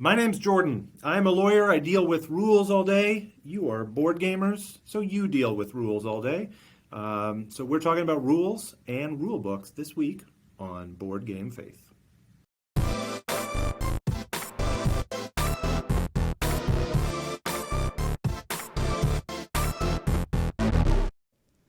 My name's Jordan. I'm a lawyer. I deal with rules all day. You are board gamers, so you deal with rules all day. So we're talking about rules and rule books this week on Board Game Faith.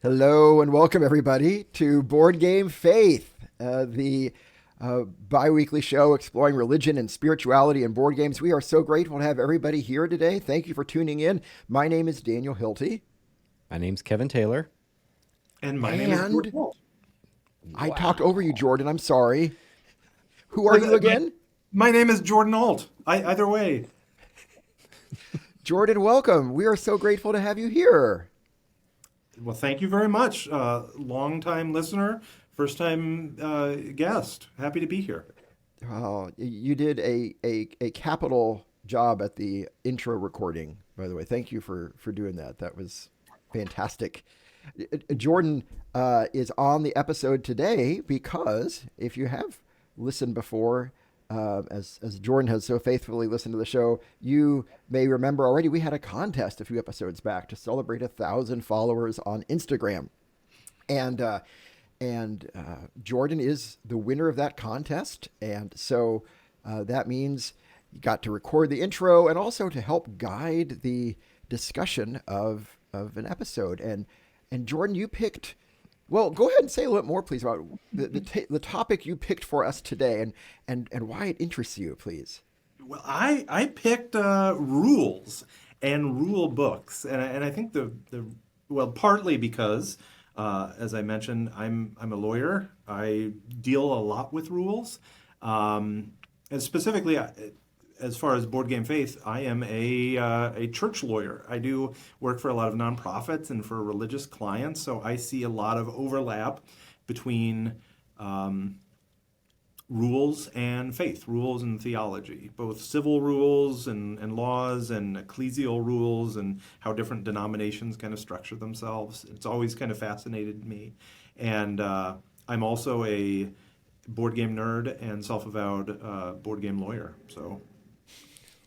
Hello and welcome everybody to Board Game Faith, the bi-weekly show exploring religion and spirituality and board games. We are so grateful to have everybody here today. Thank you for tuning in. My name is Daniel Hilty. My name's Kevin Taylor. And my name is Jordan Ault. I talked over you, Jordan. I'm sorry. Who are you again? My name is Jordan Ault. Either way. Jordan, welcome. We are so grateful to have you here. Well, thank you very much. Long-time listener, first-time guest. Happy to be here. You did a capital job at the intro recording, by the way. Thank you for doing that. That was fantastic. Jordan is on the episode today because if you have listened before, as Jordan has so faithfully listened to the show, you may remember already we had a contest a few episodes back to celebrate 1,000 followers on Instagram. And Jordan is the winner of that contest. And so that means you got to record the intro and also to help guide the discussion of an episode. And Jordan, you picked, well, go ahead and say a little bit more, please, about the topic you picked for us today and why it interests you, please. Well, I picked rules and rule books, and I think well, partly because, as I mentioned, I'm a lawyer. I deal a lot with rules, and specifically, as far as Board Game Faith, I am a church lawyer. I do work for a lot of nonprofits and for religious clients, so I see a lot of overlap between rules and faith, rules and theology, both civil rules and laws and ecclesial rules and how different denominations kind of structure themselves. It's always kind of fascinated me. And I'm also a board game nerd and self-avowed board game lawyer. So,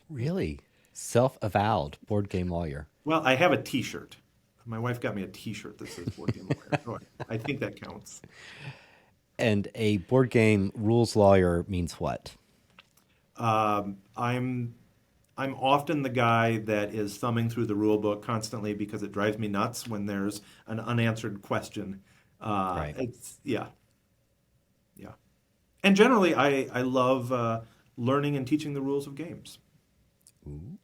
Really? Self-avowed board game lawyer. well, I have a T-shirt. My wife got me a T-shirt that says board game lawyer. So I think that counts. And a board game rules lawyer means what? I'm often the guy that is thumbing through the rule book constantly because it drives me nuts when there's an unanswered question. Right. Yeah. And generally, I love learning and teaching the rules of games. Ooh.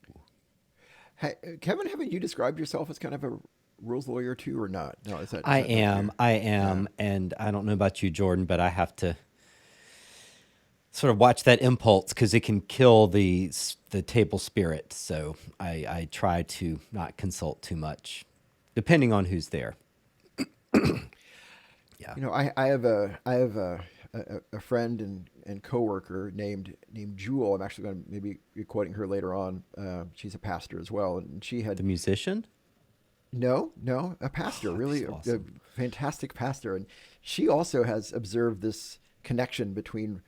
Hey, Kevin, haven't you described yourself as kind of a rules lawyer too, or not? No, is that I is that not am. true? I Yeah. am. And I don't know about you, Jordan, but I have to sort of watch that impulse because it can kill the table spirit. So I try to not consult too much, depending on who's there. Yeah. I have a friend and coworker named Jewel. I'm actually going to maybe be quoting her later on. She's a pastor as well, and she The had musician? no, a pastor, Oh, really that's a awesome. fantastic pastor, and she also has observed this connection between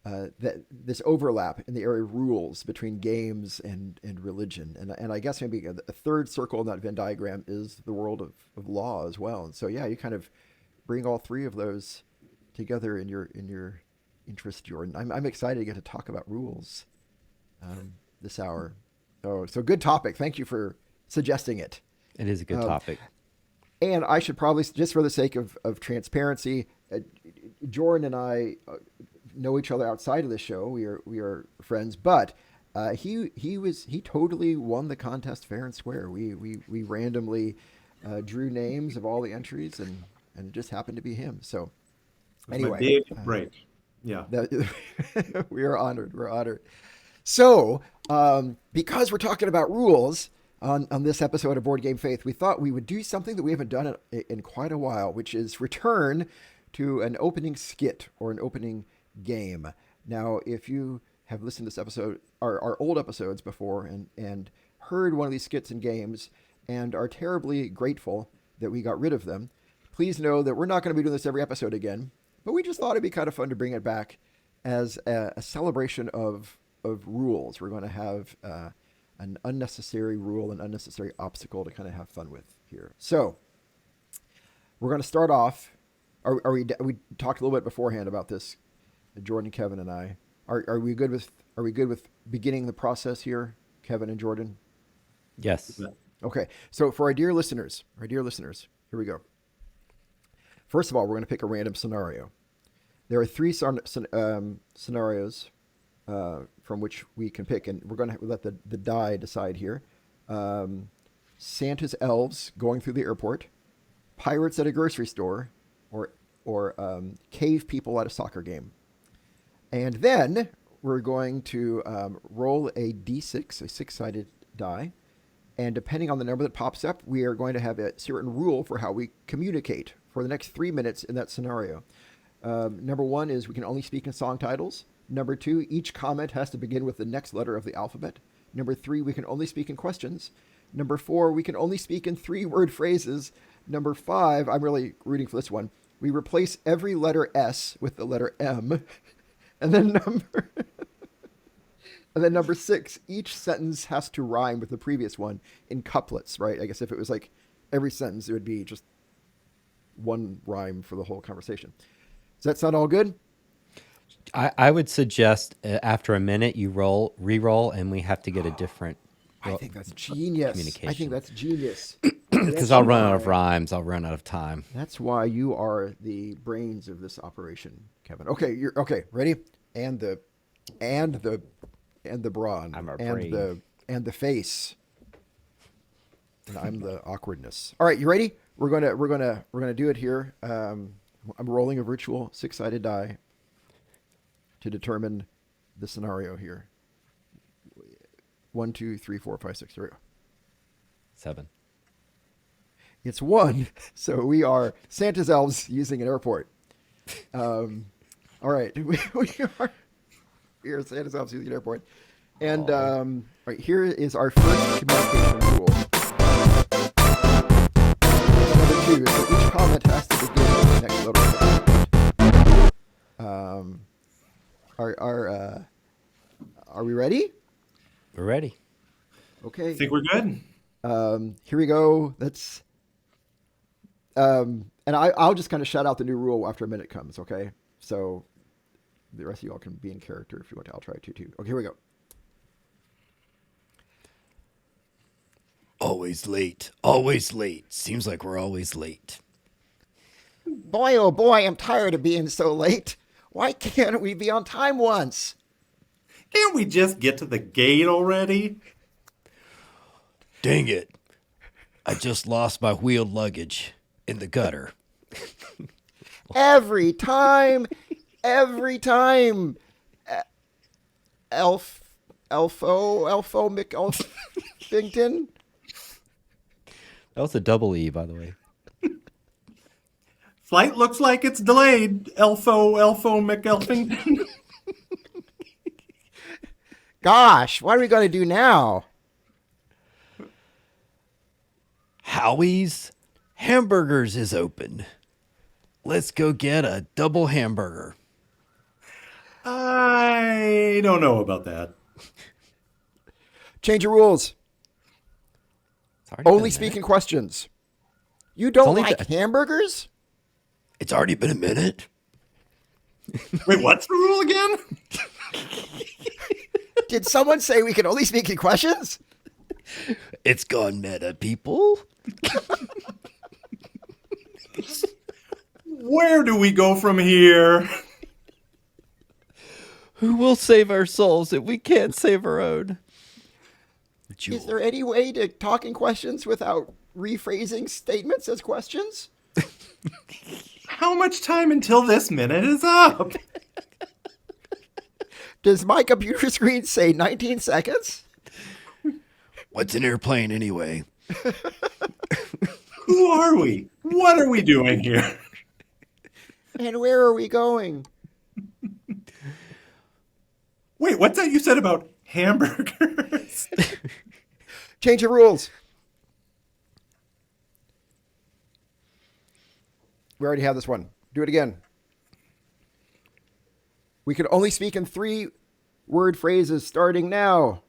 this overlap in the area of rules between games and religion, and I guess maybe a third circle in that Venn diagram is the world of law as well. And so yeah, you kind of bring all three of those together in your interest, Jordan. I'm excited to get to talk about rules this hour. Oh, so good topic. Thank you for suggesting it. It is a good Um, topic. and I should probably, just for the sake of transparency, Jordan and I know each other outside of the show. We are friends, but he totally won the contest fair and square. We randomly drew names of all the entries, and it just happened to be him. So That's my anyway, big break. Yeah. that we are honored. We're honored. So, because we're talking about rules on this episode of Board Game Faith, we thought we would do something that we haven't done in quite a while, which is return to an opening skit or an opening game. Now, if you have listened to this episode, our old episodes before, and heard one of these skits and games, and are terribly grateful that we got rid of them, please know that we're not going to be doing this every episode again. But we just thought it'd be kind of fun to bring it back as a celebration of of rules. We're going to have an unnecessary rule, an unnecessary obstacle to kind of have fun with here. So we're going to start off. We talked a little bit beforehand about this, Jordan, Kevin, and I. Are we good with beginning the process here, Kevin and Jordan? Yes. Okay. So for our dear listeners, here we go. First of all, we're going to pick a random scenario. There are three scenarios from which we can pick, and we're going to let the die decide here. Santa's elves going through the airport, pirates at a grocery store, or cave people at a soccer game. And then we're going to roll a d6, a six-sided die, and depending on the number that pops up, we are going to have a certain rule for how we communicate for the next 3 minutes in that scenario. Number one is we can only speak in song titles. Number two, each comment has to begin with the next letter of the alphabet. Number three, we can only speak in questions. Number four, we can only speak in 3-word phrases. Number five, I'm really rooting for this one. We replace every letter S with the letter M. And then number six, each sentence has to rhyme with the previous one in couplets, right? I guess if it was like every sentence, it would be just one rhyme for the whole conversation. Does that sound all good? I would suggest after a minute you re-roll, and we have to get a different. I think that's genius. Communication. I think that's genius. Because I'll run out of rhymes. I'll run out of time. That's why you are the brains of this operation, Kevin. Okay, you're okay. Ready? And the brawn. I'm our and brain. the face. And I'm the awkwardness. All right, you ready? We're gonna do it here. I'm rolling a virtual 6-sided die to determine the scenario here. 1, 2, 3, 4, 5, 6. Here we go. 7. It's 1. So we are Santa's elves using an airport. All right. We are Santa's elves using an airport. And all right, here is our first communication rule. Number 2. So each comment has to begin with the next letter of the alphabet. Are we ready? We're ready. Okay. I think we're good. Here we go. Let's. And I'll just kind of shout out the new rule after a minute comes, okay? So the rest of you all can be in character if you want to. I'll try to too. Okay, here we go. Always late. Always late. Seems like we're always late. Boy, oh boy, I'm tired of being so late. Why can't we be on time once? Can't we just get to the gate already? Dang it. I just lost my wheeled luggage in the gutter. Every time. Elfo McElfington. That was a double E, by the way. Flight looks like it's delayed. Elfo McElfington. Gosh, what are we going to do now? Howie's Hamburgers is open. Let's go get a double hamburger. I don't know about that. Change your rules. It's already Only been a speak in minute. questions. You don't only like the- hamburgers? It's already been a minute. Wait, what's the rule again? Did someone say we can only speak in questions? It's gone meta, people. Where do we go from here? Who will save our souls if we can't save our own? Is there any way to talk in questions without rephrasing statements as questions? How much time until this minute is up? Does my computer screen say 19 seconds? What's an airplane anyway? Who are we? What are we doing here? And where are we going? Wait, what's that you said about hamburgers? Change your rules. We already have this one. Do it again. We can only speak in 3 Word phrases starting now.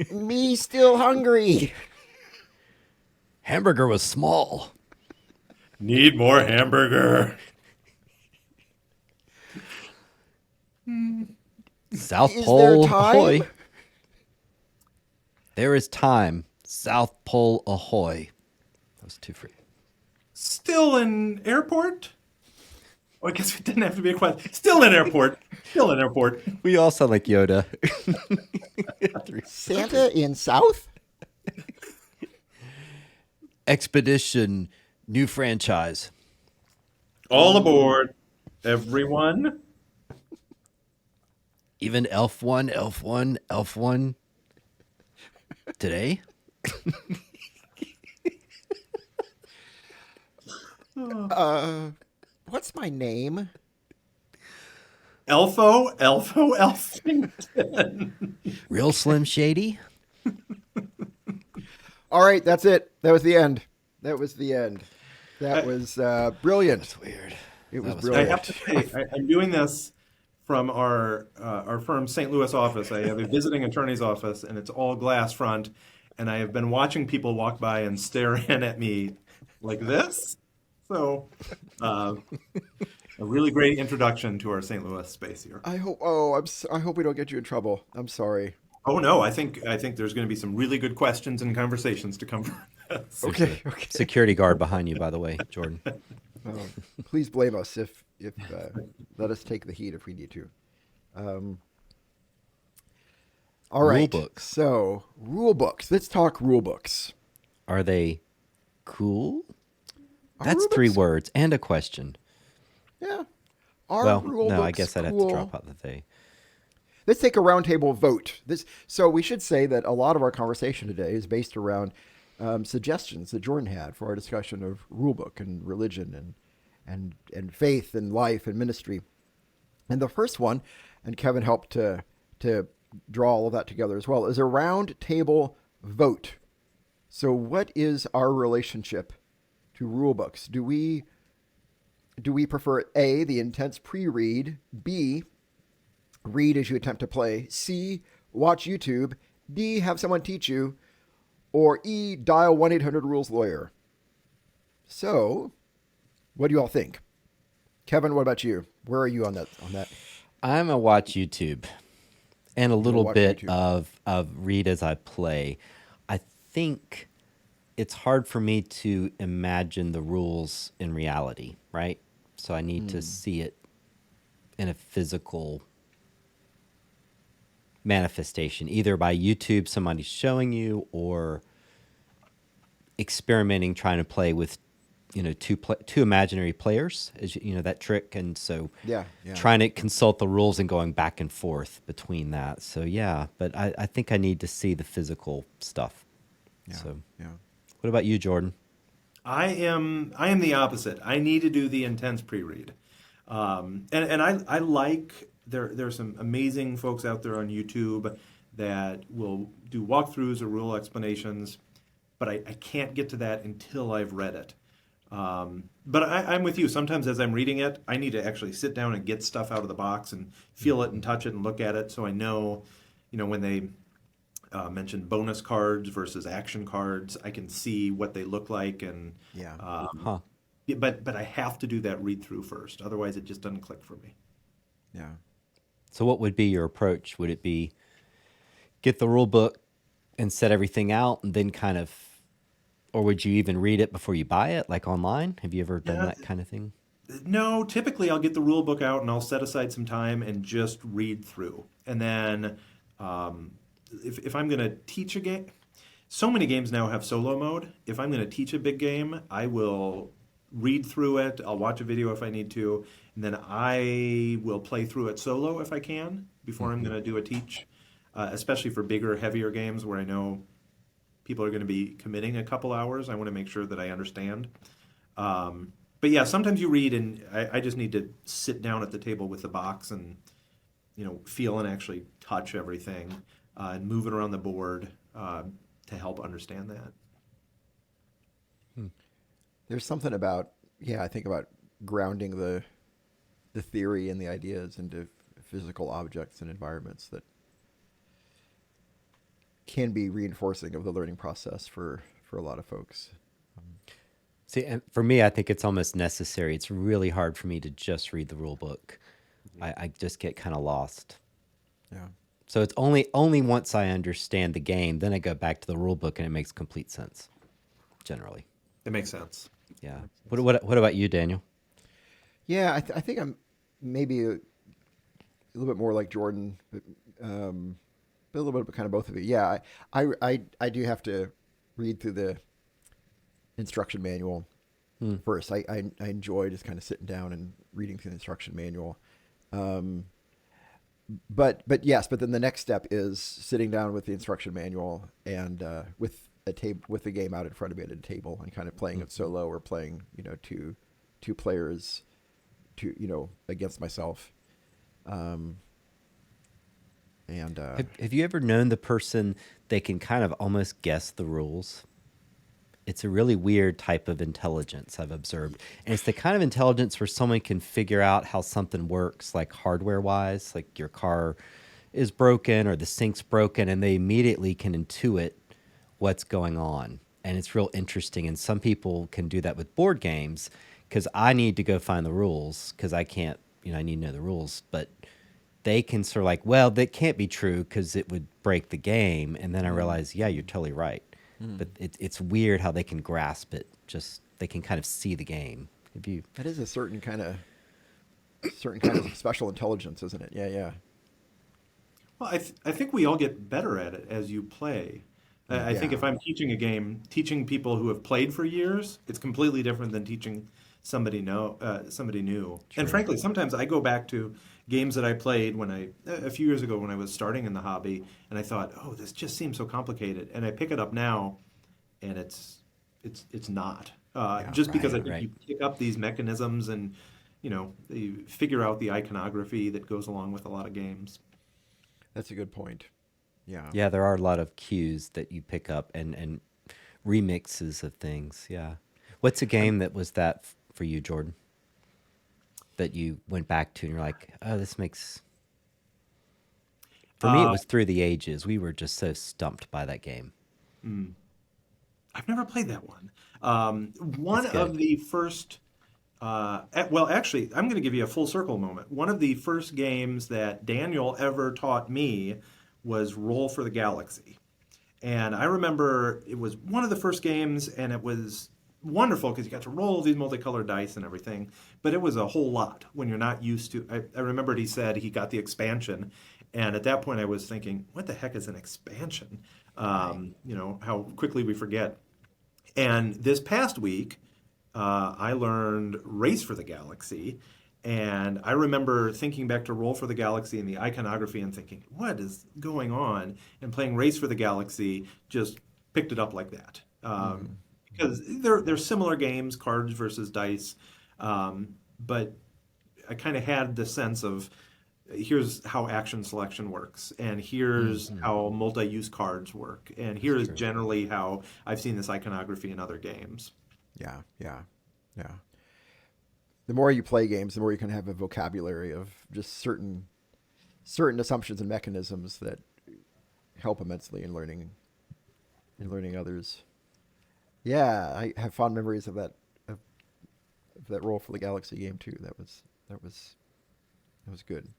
Me still hungry. Hamburger was small. Need more hamburger. South Is there Pole time? ahoy. There is time. South Pole ahoy. That was too free. Still in airport? Oh, I guess it didn't have to be a question. Still in airport. Still in airport. We all sound like Yoda. Santa in South? Expedition, new franchise. All aboard. Everyone. Even Elf 1, Elf 1, Elf 1. Today? What's my name? Elfo, Elfington. Real Slim Shady? All right, that's it. That was the end. That was the end. That was brilliant. That's weird. It was was I brilliant. have to say, I'm doing this from our firm's St. Louis office. I have a visiting attorney's office, and it's all glass front. And I have been watching people walk by and stare in at me like this. So, a really great introduction to our St. Louis space here. I hope. Oh, I hope we don't get you in trouble. I'm sorry. Oh no, I think there's going to be some really good questions and conversations to come from this. Okay. Okay. Security guard behind you, by the way, Jordan. Please blame us if let us take the heat if we need to. All right. Rulebooks. So rule books. Let's talk rule books. Are they cool? Are That's rule 3 books- words and a question. Yeah. Are Well, rule no, I books guess I'd have cool? to drop out the they. Let's take a roundtable vote. So we should say that a lot of our conversation today is based around suggestions that Jordan had for our discussion of rulebook and religion and faith and life and ministry. And the first one, and Kevin helped to draw all of that together as well, is a round table vote. So what is our relationship to rulebooks? Do we prefer A, the intense pre-read, B, read as you attempt to play, C, watch YouTube, D, have someone teach you, or E, dial 1-800-RULES-LAWYER? So, what do you all think? Kevin, what about you? Where are you on that? I'm a watch YouTube and a little watch bit YouTube. of read as I play. I think it's hard for me to imagine the rules in reality, right? So I need to see it in a physical manifestation, either by YouTube, somebody showing you, or experimenting, trying to play with, two imaginary players, as that trick. And so Yeah. trying to consult the rules and going back and forth between that. So yeah, but I think I need to see the physical stuff. Yeah. So Yeah. what about you, Jordan? I am the opposite. I need to do the intense pre-read, and I like there's some amazing folks out there on YouTube that will do walkthroughs or rule explanations, but I can't get to that until I've read it. But I'm with you. Sometimes as I'm reading it, I need to actually sit down and get stuff out of the box and feel it and touch it and look at it, so I know, when they mentioned bonus cards versus action cards, I can see what they look like, and Yeah. Huh. but I have to do that read through first. Otherwise, it just doesn't click for me. Yeah. So what would be your approach? Would it be get the rule book and set everything out and then kind of, or would you even read it before you buy it, like online? Have you ever done Yeah. that kind of thing? No, typically I'll get the rule book out and I'll set aside some time and just read through. And then if I'm going to teach a game, so many games now have solo mode. If I'm going to teach a big game, I will read through it. I'll watch a video if I need to, and then I will play through it solo if I can before I'm going to do a teach, especially for bigger, heavier games where I know people are going to be committing a couple hours. I want to make sure that I understand. But yeah, sometimes you read, and I just need to sit down at the table with the box and feel and actually touch everything and move it around the board to help understand that. There's something about, I think about grounding the the theory and the ideas into physical objects and environments that can be reinforcing of the learning process for a lot of folks. See, and for me, I think it's almost necessary. It's really hard for me to just read the rule book. I just get kind of lost. Yeah. So it's only once I understand the game, then I go back to the rule book and it makes complete sense, generally. It makes sense. Yeah. What about you, Daniel? Yeah, I think I'm maybe a little bit more like Jordan, but a little bit of kind of both of you. Yeah, I do have to read through the instruction manual first. I enjoy just kind of sitting down and reading through the instruction manual. But then the next step is sitting down with the instruction manual and with the game out in front of me at a table and kind of playing it solo or playing two players against myself. Have you ever known the person they can kind of almost guess the rules? It's a really weird type of intelligence I've observed. And it's the kind of intelligence where someone can figure out how something works, like hardware-wise, like your car is broken or the sink's broken, and they immediately can intuit what's going on. And it's real interesting. And some people can do that with board games because I need to go find the rules because I can't, I need to know the rules. But they can sort of like, well, that can't be true because it would break the game. And then I realize, yeah, you're totally right. But it's weird how they can grasp it. Just they can kind of see the game. That is a certain kind of special intelligence, isn't it? Yeah, yeah. Well, I think we all get better at it as you play. I think if I'm teaching a game, teaching people who have played for years, it's completely different than teaching somebody new. And frankly, sometimes I go back to games that I played a few years ago when I was starting in the hobby, and I thought, oh, this just seems so complicated. And I pick it up now, and it's not. Because I think you pick up these mechanisms and you figure out the iconography that goes along with a lot of games. That's a good point. Yeah. Yeah, there are a lot of cues that you pick up and remixes of things. Yeah. What's a game that was that for you, Jordan? That you went back to and you're like, oh, this makes... For me, it was Through the Ages. We were just so stumped by that game. I've never played that one. One of the first... actually, I'm going to give you a full circle moment. One of the first games that Daniel ever taught me was Roll for the Galaxy. And I remember it was one of the first games, and it was wonderful because you got to roll these multicolored dice and everything, but it was a whole lot when you're not used to. I remembered he said he got the expansion, and at that point I was thinking, what the heck is an expansion? How quickly we forget. And this past week, I learned Race for the Galaxy, and I remember thinking back to Roll for the Galaxy and the iconography and thinking, what is going on? And playing Race for the Galaxy just picked it up like that. Because they're similar games, cards versus dice, but I kind of had the sense of here's how action selection works, and here's how multi-use cards work, and here's generally how I've seen this iconography in other games. Yeah. The more you play games, the more you can have a vocabulary of just certain assumptions and mechanisms that help immensely in learning others. Yeah, I have fond memories of that Roll for the Galaxy game too. That was good.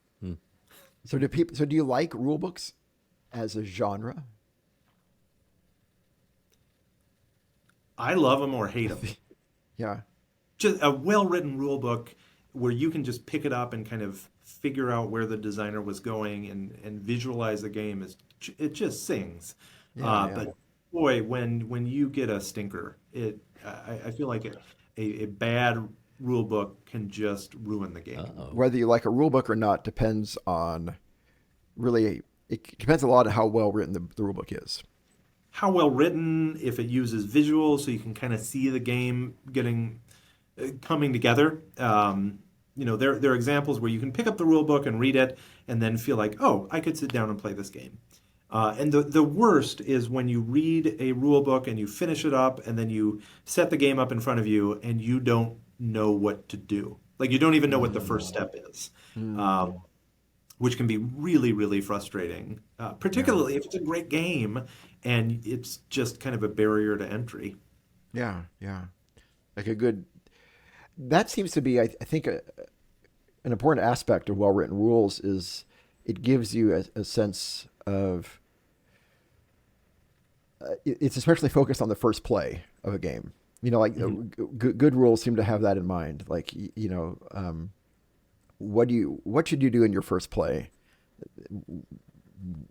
So do you like rule books as a genre? I love them or hate them. Yeah. Just a well-written rule book where you can just pick it up and kind of figure out where the designer was going and visualize the game it just sings. But boy, when you get a stinker, I feel like a bad rule book can just ruin the game. Whether you like a rule book or not depends on it depends a lot on how well written the rule book is. How well written, if it uses visuals so you can kind of see the game coming together. There are examples where you can pick up the rule book and read it and then feel like, oh, I could sit down and play this game. And the worst is when you read a rule book and you finish it up and then you set the game up in front of you and you don't know what to do. Like you don't even know what the first step is, which can be really, really frustrating, Yeah. particularly if it's a great game and it's just kind of a barrier to entry. Yeah. Yeah. Like a good, that seems to be, I think, an important aspect of well-written rules is it gives you a sense of, it's especially focused on the first play of a game. You know, like Mhm. good rules seem to have that in mind. Like, what should you do in your first play?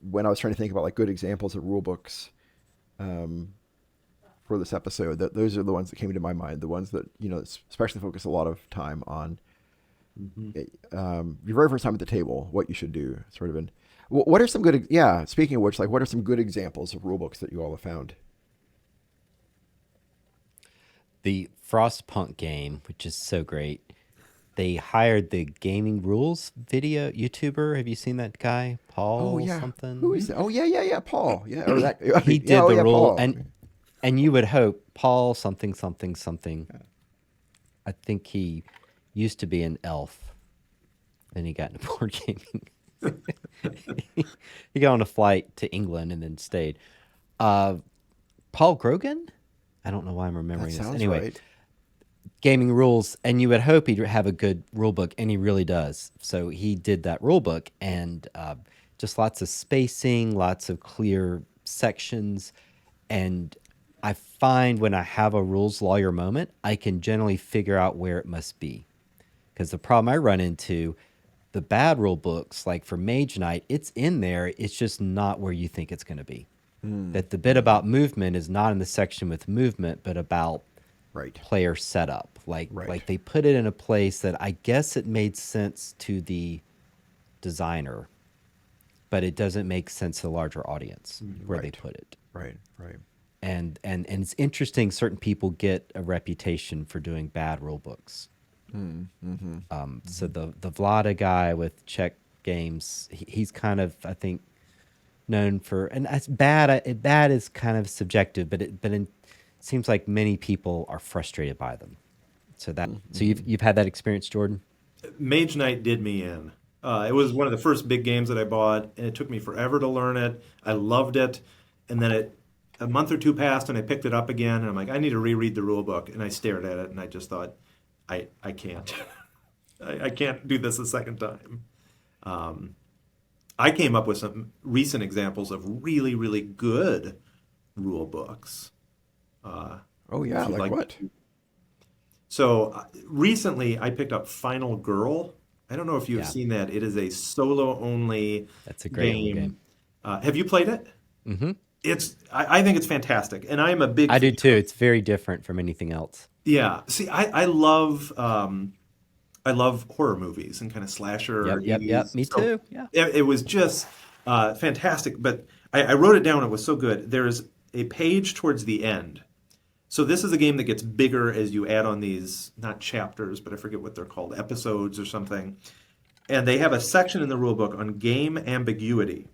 When I was trying to think about like good examples of rule books, um, for this episode, that those are the ones that came to my mind. The ones that especially focus a lot of time on Mhm. your very first time at the table, what you should do, sort of. What are some good? Yeah. Speaking of which, like, what are some good examples of rule books that you all have found? The Frostpunk game, which is so great. They hired the gaming rules video YouTuber. Have you seen that guy? Oh Paul yeah, who is something? that? Oh yeah, yeah, yeah, Paul. Yeah, or that. I He mean, yeah, did oh the yeah, rule, Paul. and you would hope Paul something something something. I think he used to be an elf. Then he got into board gaming. He got on a flight to England and then stayed. Uh, Paul Grogan? I don't know why I'm That remembering this. sounds Anyway, right. gaming rules, and you would hope he'd have a good rule book, and he really does. So he did that rule book, and just lots of spacing, lots of clear sections, and I find when I have a rules lawyer moment, I can generally figure out where it must be. Because the problem I run into, the bad rule books, like for Mage Knight, it's in there. It's just not where you think it's going to be. That the bit Mm-hmm. about movement is not in the section with movement, but about Right, player setup. right, Like they put it in a place that I guess it made sense to the designer, but it doesn't make sense to the larger audience where they right, put it. right, right. And it's interesting. Certain people get a reputation for doing bad rule books. Mm-hmm. So the Vlada guy with Czech games, he's kind of, I think, known for, and that's bad. Bad is kind of subjective, it seems like many people are frustrated by them. So Mm-hmm. you've had that experience, Jordan? Mage Knight did me in. It was one of the first big games that I bought, and it took me forever to learn it. I loved it, and then a month or two passed, and I picked it up again, and I'm like, I need to reread the rule book, and I stared at it, and I just thought, I can't, I can't do this a second time. Um, I came up with some recent examples of really, really good rule books. Uh, Oh yeah, if you'd like like. what? So recently, I picked up Final Girl. I don't know if you've Yeah, seen that. It is a solo only that's a great little game. game. Have you played it? Hmm. I think it's fantastic, and I am a big I fan do too. of. It's very different from anything else. Yeah, see, I love horror movies and kind of slasher Yep. 80s. Me So too. Yeah. it was just fantastic. But I wrote it down. It was so good. There's a page towards the end. So this is a game that gets bigger as you add on these, not chapters, but I forget what they're called, episodes or something. And they have a section in the rule book on game ambiguity.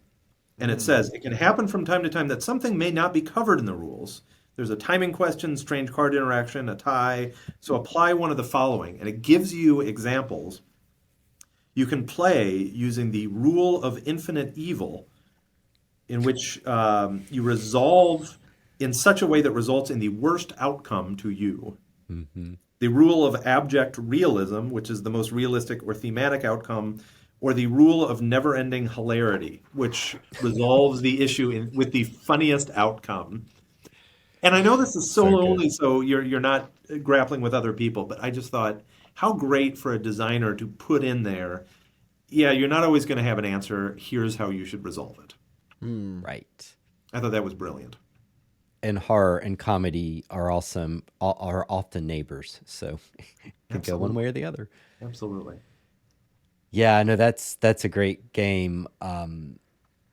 And it says it can happen from time to time that something may not be covered in the rules. There's a timing question, strange card interaction, a tie. So apply one of the following. And it gives you examples. You can play using the rule of infinite evil, in which you resolve in such a way that results in the worst outcome to you. Hmm. The rule of abject realism, which is the most realistic or thematic outcome, or the rule of never ending hilarity, which resolves the issue with the funniest outcome. And I know this is So solo good. only, so you're not grappling with other people, but I just thought how great for a designer to put in there, yeah, you're not always going to have an answer. Here's how you should resolve it. Hmm. Right. I thought that was brilliant. And horror and comedy are are often neighbors, so could go one Absolutely. way or the other. Absolutely. Yeah, no, that's a great game.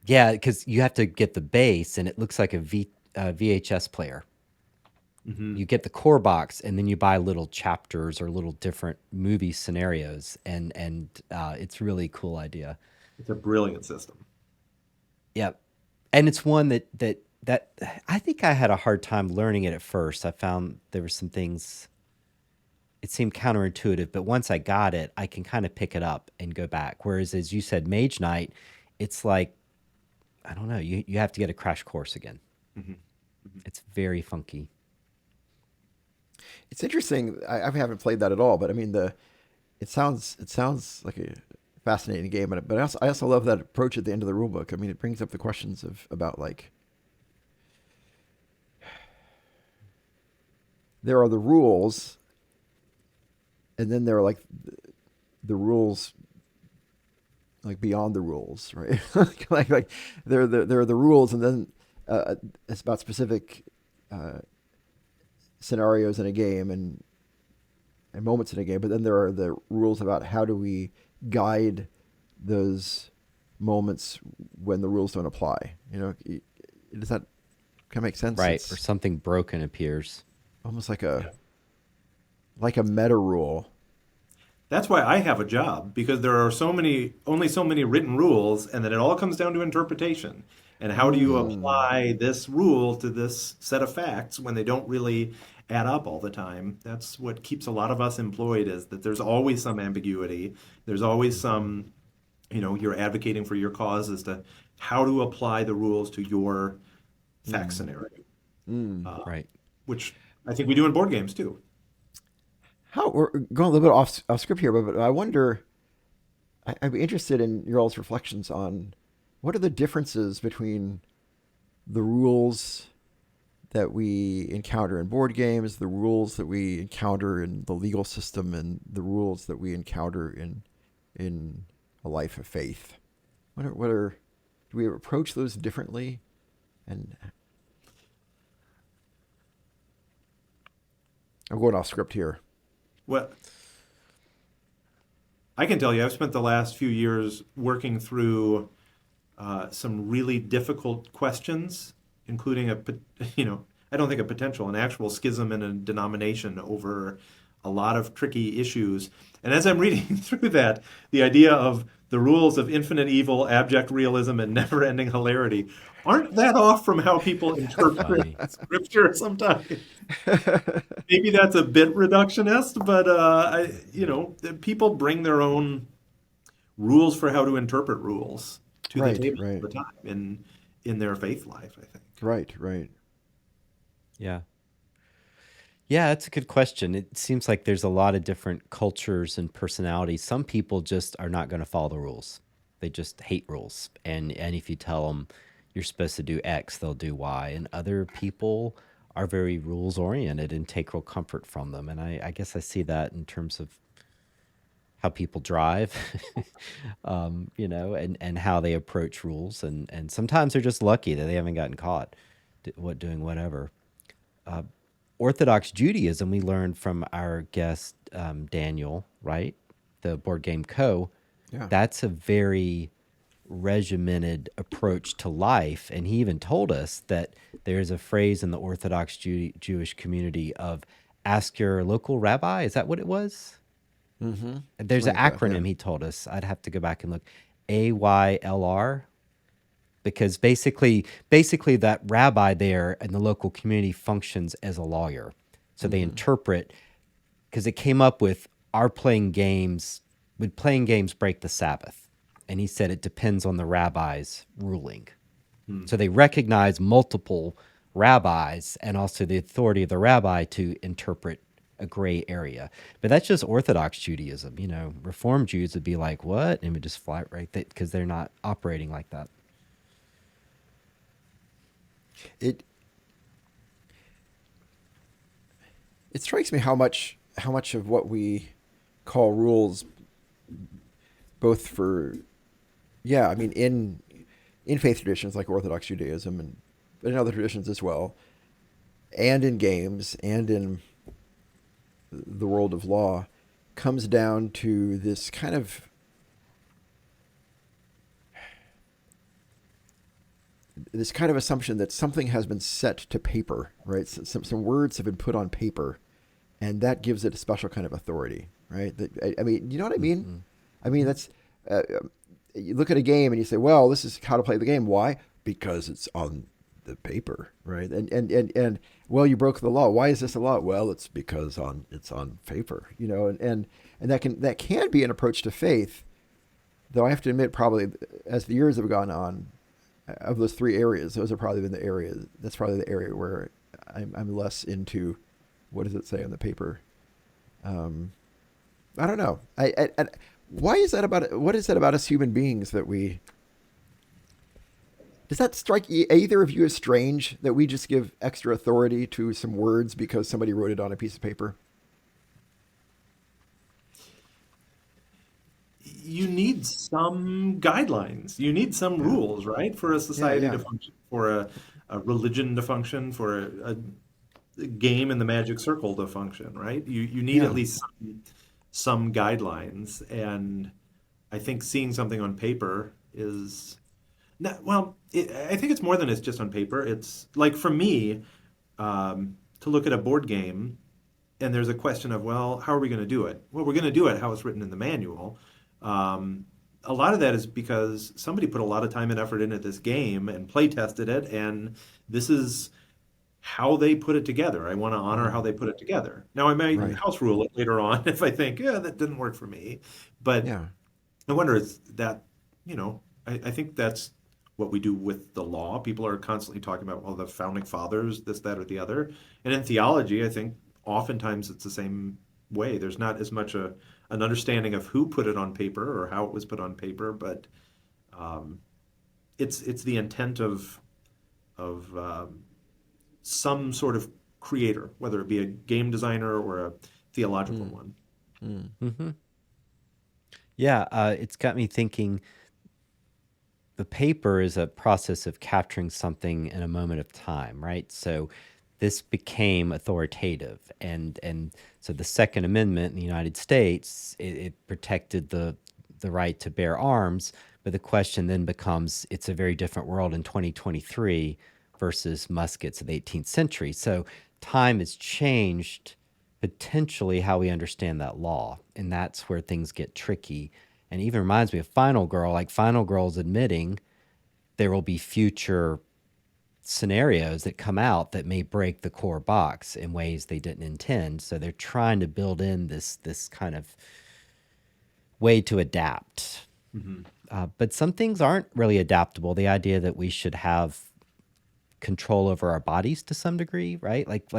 Yeah, because you have to get the base, and it looks like a VHS player. Hmm. You get the core box, and then you buy little chapters or little different movie scenarios, and it's really cool idea. It's a brilliant system. Yep, and it's one that I think I had a hard time learning it at first. I found there were some things. it seemed counterintuitive, but once I got it, I can kind of pick it up and go back. Whereas, as you said, Mage Knight, it's like, I don't know, you have to get a crash course again. It's very funky. It's interesting. I haven't played that at all, but I mean it sounds like a fascinating game. But I also love that approach at the end of the rule book. I mean, it brings up the questions about like there are the rules, and then there are like the rules like beyond the rules, right? like there are the rules, and then it's about specific scenarios in a game and moments in a game. But then there are the rules about how do we guide those moments when the rules don't apply. You know, does that kind of make sense? Right. It's Or something broken appears. almost like a meta rule. That's why I have a job, because there are only so many written rules, and then it all comes down to interpretation. And how do you apply this rule to this set of facts when they don't really add up all the time? That's what keeps a lot of us employed, is that there's always some ambiguity. There's always some, you're advocating for your cause as to how to apply the rules to your fact scenario, Right. which I think we do in board games too. How we're going a little bit off script here, but I wonder. I'd be interested in your all's reflections on what are the differences between the rules that we encounter in board games, the rules that we encounter in the legal system, and the rules that we encounter in a life of faith. Do we approach those differently? And I'm going off script here. Well, I can tell you, I've spent the last few years working through some really difficult questions, including I don't think a potential, an actual schism in a denomination over a lot of tricky issues. And as I'm reading through that, the idea of the rules of infinite evil, abject realism, and never-ending hilarity aren't that off from how people interpret Funny. scripture sometimes. Maybe that's a bit reductionist, but people bring their own rules for how to interpret rules to Right, the table right. all the time in their faith life, I think. Right. Yeah. Yeah, that's a good question. It seems like there's a lot of different cultures and personalities. Some people just are not going to follow the rules. They just hate rules. And if you tell them you're supposed to do X, they'll do Y. And other people are very rules oriented and take real comfort from them. And I guess I see that in terms of how people drive, and how they approach rules. And sometimes they're just lucky that they haven't gotten caught doing whatever. Orthodox Judaism, we learned from our guest, Daniel, right? The Board Game Co. Yeah. That's a very regimented approach to life. And he even told us that there's a phrase in the Orthodox Jewish community of ask your local rabbi. Is that what it was? Mm-hmm. There's an Like that, acronym yeah. he told us. I'd have to go back and look. AYLR. Because basically that rabbi there in the local community functions as a lawyer. So they interpret, because it came up with would playing games break the Sabbath? And he said it depends on the rabbi's ruling. So they recognize multiple rabbis and also the authority of the rabbi to interpret a gray area. But that's just Orthodox Judaism. Reform Jews would be like, what? And would just fly right there because they're not operating like that. It strikes me how much of what we call rules, both for in faith traditions like Orthodox Judaism and in other traditions as well, and in games and in the world of law, comes down to this kind of assumption that something has been set to paper, right? Some words have been put on paper, and that gives it a special kind of authority, right? I mean, you know what I mean? Mm-hmm. I mean, that's you look at a game and you say, well, this is how to play the game. Why? Because it's on the paper, right? And well, you broke the law. Why is this a law? Well, it's because it's on paper, and that can be an approach to faith. Though I have to admit, probably as the years have gone on, of those three areas, those have probably been the areas. That's probably the area where I'm less into. What does it say on the paper? I don't know. Why is that about? What is that about us human beings that we? Does that strike either of you as strange that we just give extra authority to some words because somebody wrote it on a piece of paper? You need some guidelines. You need some Yeah. rules, right? For a Yeah. society to Yeah. function, for a religion to function, for a game in the magic circle to function, right? You need at Yeah. least some guidelines. And I think seeing something on paper is not, well, I think it's more than it's just on paper. It's like for me, to look at a board game and there's a question of, well, how are we going to do it? Well, we're going to do it how it's written in the manual. Um, a lot of that is because somebody put a lot of time and effort into this game and play tested it, and this is how they put it together. I want to honor how Mm. they put it together. Now, I might Right. house rule it later on if I think, yeah, that didn't work for me. But Yeah. I wonder is that, I think that's what we do with the law. People are constantly talking about, well, the founding fathers, this, that, or the other. And in theology, I think oftentimes it's the same way. There's not as much an understanding of who put it on paper or how it was put on paper, but um, it's the intent of some sort of creator, whether it be a game designer or a theological Mm. one. Mm. Hmm. Yeah, it's got me thinking the paper is a process of capturing something in a moment of time, right? So this became authoritative, and so the Second Amendment in the United States, it protected the right to bear arms, but the question then becomes, it's a very different world in 2023 versus muskets of the 18th century. So time has changed potentially how we understand that law, and that's where things get tricky. And even reminds me of Final Girl, like Final Girl's admitting there will be future scenarios that come out that may break the core box in ways they didn't intend. So they're trying to build in this kind of way to adapt. Hmm. But some things aren't really adaptable. The idea that we should have control over our bodies to some degree, right? Like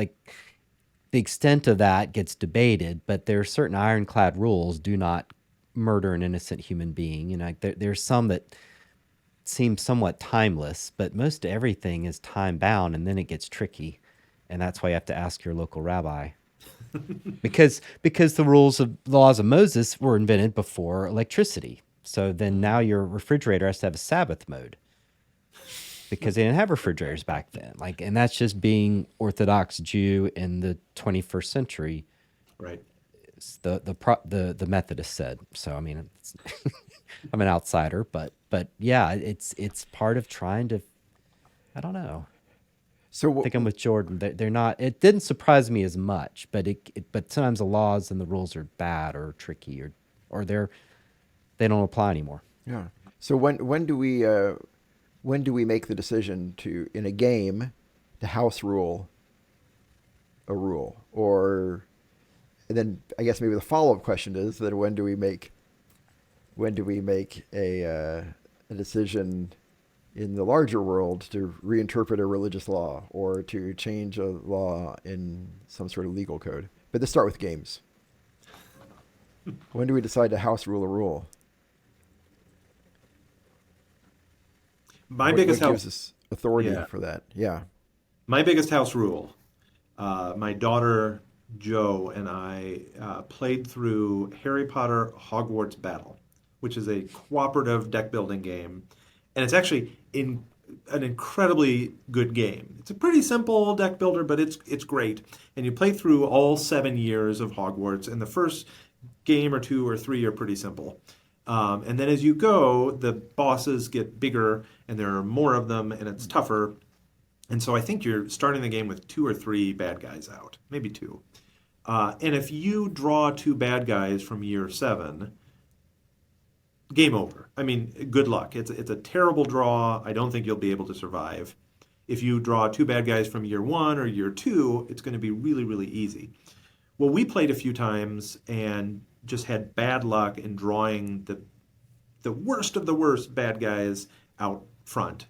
the extent of that gets debated, but there are certain ironclad rules: do not murder an innocent human being. There's some that seem somewhat timeless, but most everything is time bound, and then it gets tricky, and that's why you have to ask your local rabbi. Because the laws of Moses were invented before electricity. So then now your refrigerator has to have a Sabbath mode because they didn't have refrigerators back then. And that's just being Orthodox Jew in the 21st century. Right. The Methodist said. So I mean, I'm an outsider, but yeah, it's part of trying to. I don't know. I So think I'm with Jordan. They're not. It didn't surprise me as much, but sometimes the laws and the rules are bad or tricky or they don't apply anymore. yeah. So when do we make the decision to in a game to house rule a rule, or and then I guess maybe the follow up question is that when do we make a decision in the larger world to reinterpret a religious law or to change a law in some sort of legal code? But let's start with games. When do we decide to house rule a rule? My What biggest gives house, us authority yeah, for that? Yeah. my biggest house rule. My daughter Joe and I played through Harry Potter Hogwarts Battle, which is a cooperative deck building game, and it's actually in an incredibly good game. It's a pretty simple deck builder, but it's great. And you play through all 7 years of Hogwarts, and the first game or two or three are pretty simple. And then as you go, the bosses get bigger, and there are more of them, and it's tougher. And so I think you're starting the game with two or three bad guys out, maybe two. And if you draw two bad guys from year seven, game over. I mean, good luck. It's a terrible draw. I don't think you'll be able to survive. if you draw two bad guys from year one or year two, it's going to be really, really easy. Well, we played a few times and just had bad luck in drawing the worst of the worst bad guys out front,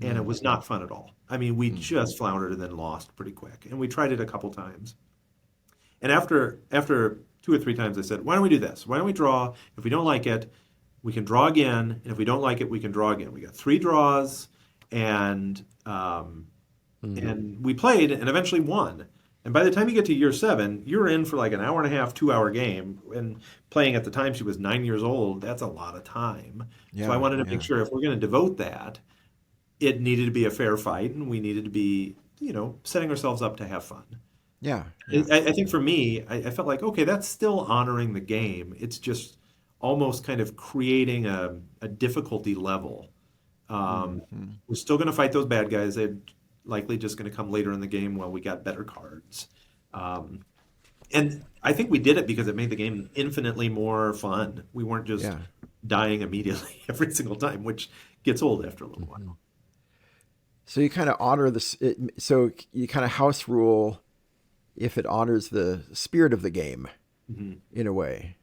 and it was not fun at all. I mean, we just floundered and then lost pretty quick, and we tried it a couple times. And after two or three times, I said, "Why don't we do this? Why don't we draw? If we don't like it, we can draw again, and if we don't like it, we can draw again." We got three draws, and and we played, and eventually won. And by the time you get to year seven, you're in for like an hour and a half, 2 hour game. And playing at the time, she was 9 years old. That's a lot of time. So I Yeah, wanted to make yeah. sure if we're going to devote that, it needed to be a fair fight, and we needed to be, setting ourselves up to have fun. Yeah, I, yeah. I think for me, I felt like, okay, that's still honoring the game. It's just almost kind of creating a difficulty level. We're still going to fight those bad guys. They're likely just going to come later in the game while we got better cards. Um, and I think we did it because it made the game infinitely more fun. We weren't just Yeah. dying immediately every single time, which gets old after a little while. So you kind of honor this. So you kind of house rule if it honors the spirit of the game in a way.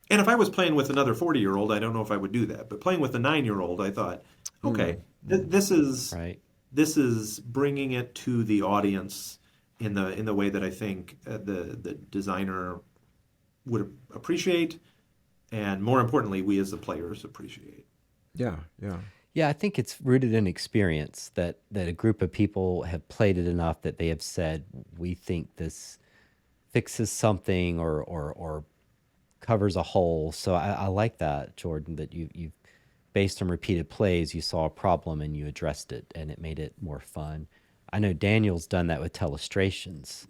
And if I was playing with another 40-year-old, I don't know if I would do that. But playing with a 9-year-old, I thought, okay, this is Right. this is bringing it to the audience in the way that I think the designer would appreciate, and more importantly, we as the players appreciate. Yeah, yeah, Yeah, I think it's rooted in experience that a group of people have played it enough that they have said, we think this fixes something or covers a hole. So I like that, Jordan, that you based on repeated plays, you saw a problem and you addressed it and it made it more fun. I know Daniel's done that with telestrations.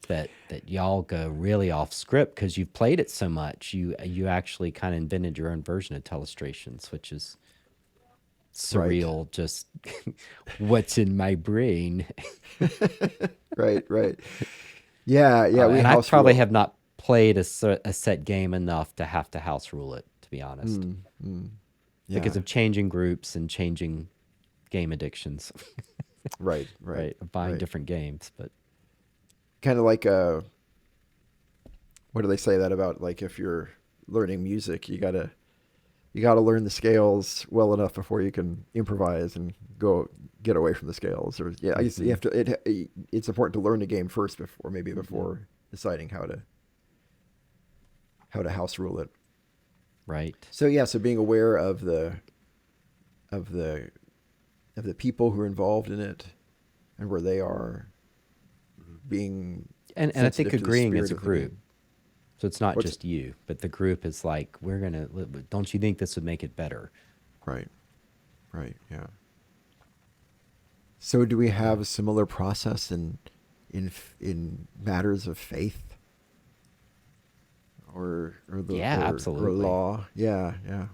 That y'all go really off script because you've played it so much. You actually kind of invented your own version of telestrations, which is right, surreal. Just what's in my brain. right, right. Yeah, yeah. We And I house probably rule. have not played a set game enough to have to house rule it, to be honest, because Yeah, of changing groups and changing game addictions, right, right, right? Of buying right. different games, but Kind of like what do they say that about? Like if you're learning music, you gotta learn the scales well enough before you can improvise and go get away from the scales. Or yeah, I guess you have to. It's important to learn the game first before deciding how to house rule it. right. So yeah, so being aware of of the the people who are involved in it and where they are, being And I think sensitive to the agreeing as spirit a of the group. game. So it's not What's just you, but the group is like, don't you think this would make it better? right, right, yeah. So do we have a similar process in matters of faith Yeah, or absolutely. law? Yeah, yeah.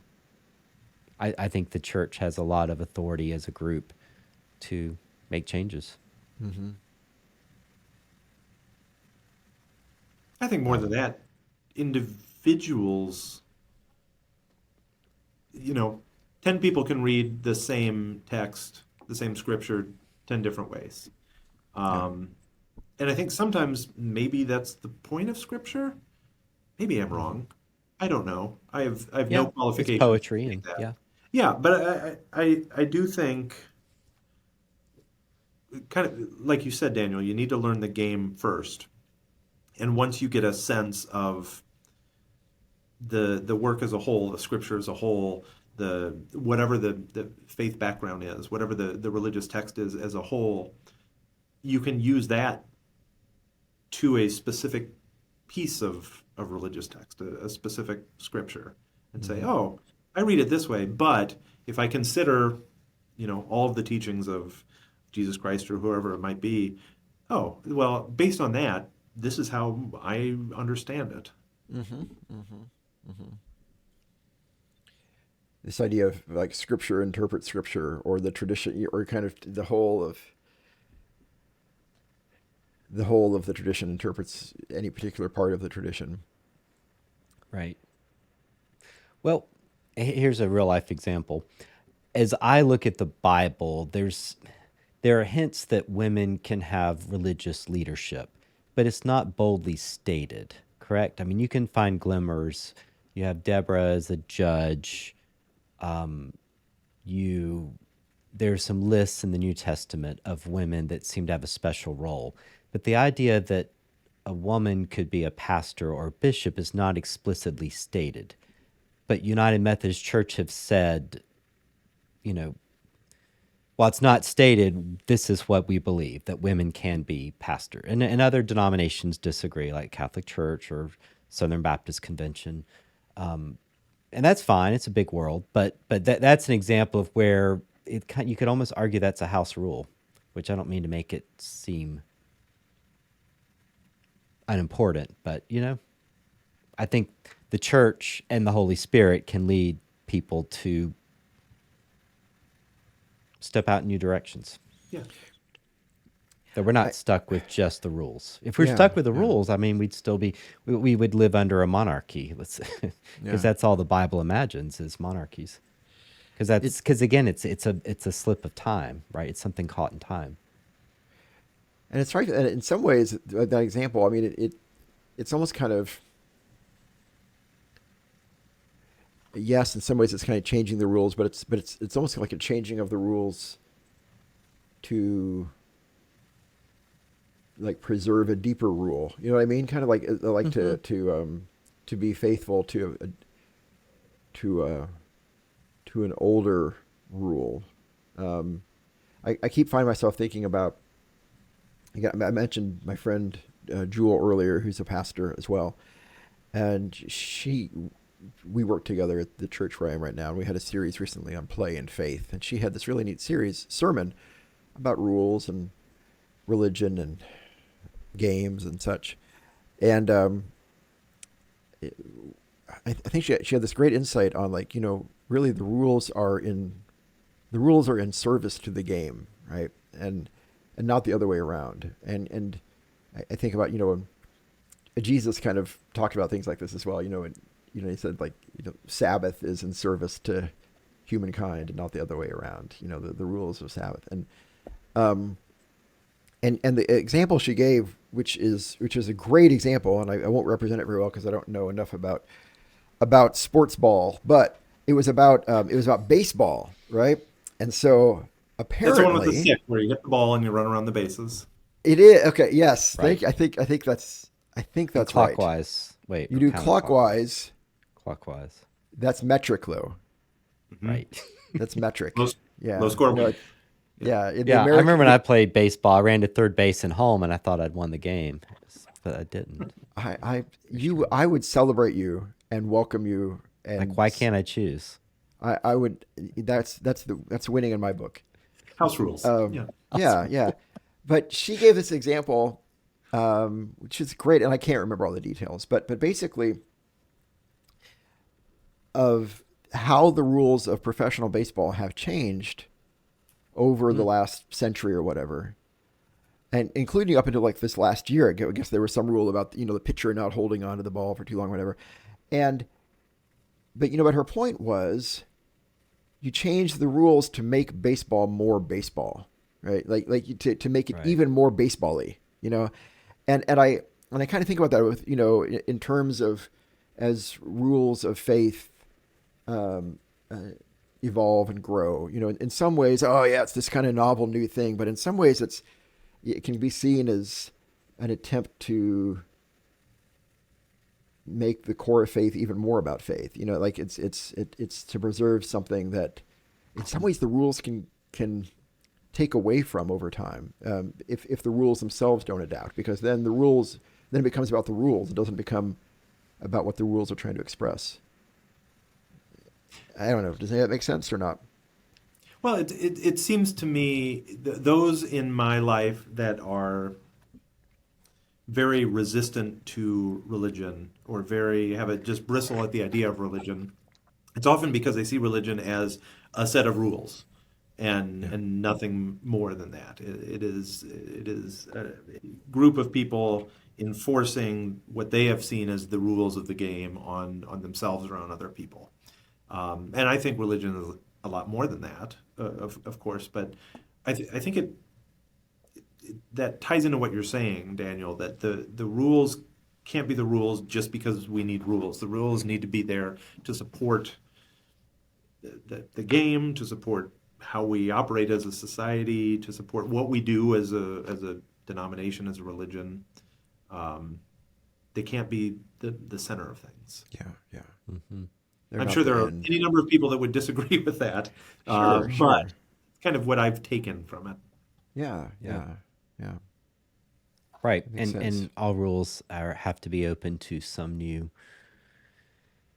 I think the church has a lot of authority as a group to make changes. Mm-hmm. I think more than that, individuals, you know, 10 people can read the same text, the same scripture, 10 different ways. Yeah. Um, and I think sometimes maybe that's the point of scripture. Maybe I'm Mm-hmm. wrong. I don't know. I have no Yeah, it's qualifications to poetry, say and that. yeah, Yeah, but I do think, kind of like you said, Daniel, you need to learn the game first. And once you get a sense of the work as a whole, the scripture as a whole, the whatever the faith background is, whatever the religious text is as a whole, you can use that to a specific piece of religious text, a specific scripture, and say, Mm-hmm. oh, I read it this way, but if I consider, all of the teachings of Jesus Christ or whoever it might be, oh, well, based on that, this is how I understand it. Mm-hmm. Mm-hmm. Mm-hmm. This idea of like scripture interprets scripture, or the tradition, or kind of the whole of the tradition interprets any particular part of the tradition. right. Well, here's a real life example. As I look at the Bible, there's there are hints that women can have religious leadership, but it's not boldly stated, correct? I mean, you can find glimmers. You have Deborah as a judge. You There's some lists in the New Testament of women that seem to have a special role, but the idea that a woman could be a pastor or bishop is not explicitly stated. But United Methodist Church have said, you know, while it's not stated, this is what we believe, that women can be pastor. And other denominations disagree, like Catholic Church or Southern Baptist Convention. And that's fine. It's a big world. But that's an example of where you could almost argue that's a house rule, which I don't mean to make it seem unimportant. But, I think the church and the Holy Spirit can lead people to step out in new directions. Yeah. That we're not stuck with just the rules. If we're Yeah, stuck with the yeah. rules, I mean, we'd still be, we would live under a monarchy, because Yeah. that's all the Bible imagines is monarchies. Because again, it's a slip of time, right? It's something caught in time. And it's right. And in some ways, that example, I mean, it's almost kind of, yes, in some ways it's kind of changing the rules, but it's almost like a changing of the rules to like preserve a deeper rule. You know what I mean? Kind of like to be faithful to an older rule. I keep finding myself thinking about. I mentioned my friend Jewel earlier, who's a pastor as well, and we work together at the church where I am right now, and we had a series recently on play and faith, and she had this really neat sermon about rules and religion and games and such, and I think she had this great insight on, like, really the rules are in service to the game, right? And not the other way around. And I think about, Jesus kind of talked about things like this as well. And he said, like, Sabbath is in service to humankind and not the other way around. The rules of Sabbath. And the example she gave, which is a great example, and I won't represent it very well because I don't know enough about sports ball, but it was about baseball, right? And so apparently, That's the one with the stick where you hit the ball and you run around the bases. it is okay. Yes, Right. I think that's right. Clockwise. Wait. You do counterclockwise. clockwise. Clockwise. That's metric, though. Right. That's metric. Low scoreboard. Yeah. In the Yeah, I American- remember when I played baseball, I ran to third base and home, and I thought I'd won the game, but I didn't. I would celebrate you and welcome you. And Like, why can't I choose? I would? That's winning in my book. House rules. Yeah. Yeah. But she gave this example, which is great, and I can't remember all the details, but basically of how the rules of professional baseball have changed over the last century or whatever, and including up until like this last year. I guess there was some rule about the pitcher not holding onto the ball for too long, or whatever. But her point was, you change the rules to make baseball more baseball, right? To make it Right. even more baseball-y, and I kind of think about that with, in terms of as rules of faith evolve and grow. In some ways, oh yeah, it's this kind of novel new thing, but in some ways it can be seen as an attempt to make the core of faith even more about faith. Like it's to preserve something that in some ways the rules can take away from over time, if the rules themselves don't adapt, because then it becomes about the rules. It doesn't become about what the rules are trying to express. I don't know. Does that make sense or not? Well, it seems to me those in my life that are very resistant to religion or just bristle at the idea of religion, it's often because they see religion as a set of rules and nothing more than that. It is a group of people enforcing what they have seen as the rules of the game on themselves or on other people. And I think religion is a lot more than that, of course. But I think that ties into what you're saying, Daniel, that the rules can't be the rules just because we need rules. The rules need to be there to support the game, to support how we operate as a society, to support what we do as a denomination, as a religion. They can't be the center of things. Yeah. I'm sure there are any number of people that would disagree with that, Sure. but it's kind of what I've taken from it. Yeah. Right. Makes sense. And all rules have to be open to some new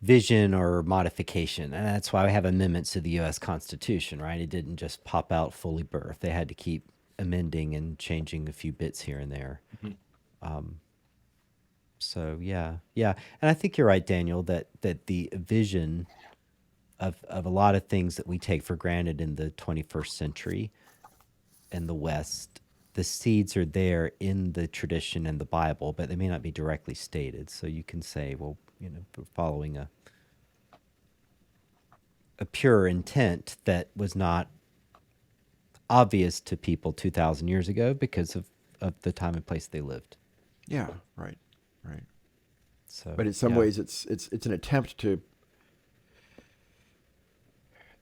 vision or modification. And that's why we have amendments to the U.S. Constitution, right? It didn't just pop out fully birth. They had to keep amending and changing a few bits here and there. So yeah. And I think you're right, Daniel, that the vision of a lot of things that we take for granted in the 21st century in the West, the seeds are there in the tradition and the Bible, but they may not be directly stated. So you can say, well, we're following a pure intent that was not obvious to people 2,000 years ago because of the time and place they lived. Yeah. Right. So, But in some yeah. ways, it's an attempt to.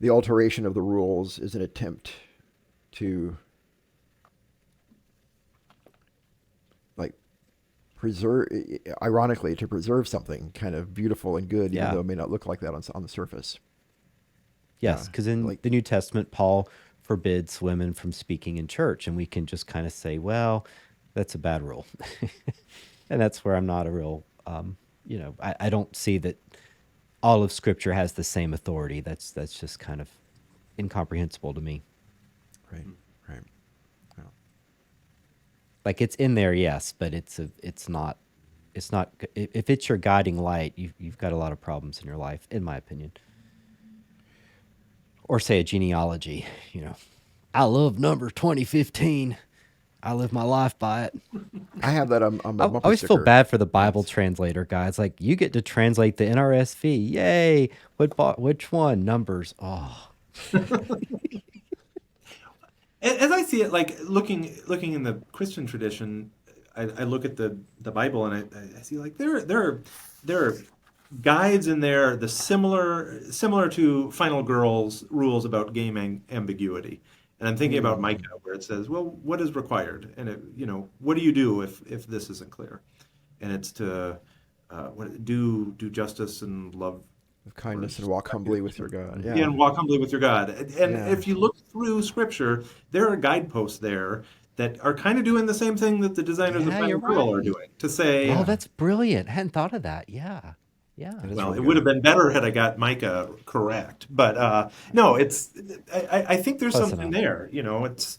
The alteration of the rules is an attempt to, like, preserve. Ironically, to preserve something kind of beautiful and good, Yeah. even though it may not look like that on the surface. Yes, Yeah, because in like- the New Testament, Paul forbids women from speaking in church, and we can just kind of say, well, that's a bad rule. And that's where I'm not a real, I don't see that all of Scripture has the same authority. That's just kind of incomprehensible to me. Right. Yeah. Like it's in there, yes, but it's not. If it's your guiding light, you've got a lot of problems in your life, in my opinion. Or say a genealogy, I love number 2015. I live my life by it. I have that on my I bumper always feel sticker. bad for the Bible translator guys. Like, you get to translate the NRSV. Yay! Which one? Numbers. Oh, As I see it, like looking in the Christian tradition, I look at the Bible and I see like there are guides in there, the similar to Final Girl's rules about game ambiguity. And I'm thinking about Micah, where it says, well, what is required? And what do you do if this isn't clear? And it's to do justice and love With kindness and walk humbly with your God. Yeah, and walk humbly with your God. And Yeah. if you look through Scripture, there are guideposts there that are kind of doing the same thing that the designers of Yeah, Final you're Girl right. are doing. To say, Oh, that's brilliant. I hadn't thought of that. Yeah. It is well, really it good. would have been better had I got Micah correct. But no, I think there's Close something enough. there. It's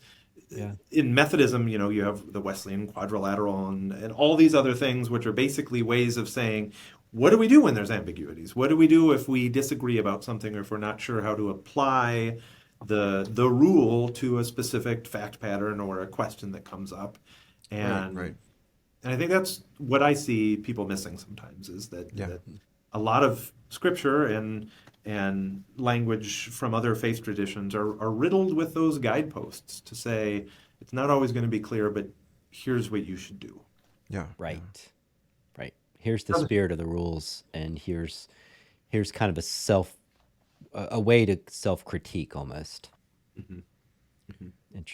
Yeah. in Methodism, you have the Wesleyan quadrilateral and all these other things, which are basically ways of saying, what do we do when there's ambiguities? What do we do if we disagree about something or if we're not sure how to apply the rule to a specific fact pattern or a question that comes up? And Right. and I think that's what I see people missing sometimes is that, Yeah. that a lot of scripture and language from other faith traditions are riddled with those guideposts to say it's not always going to be clear, but here's what you should do. Yeah. Right. Here's the spirit of the rules, and here's kind of a way to self-critique almost. Interesting.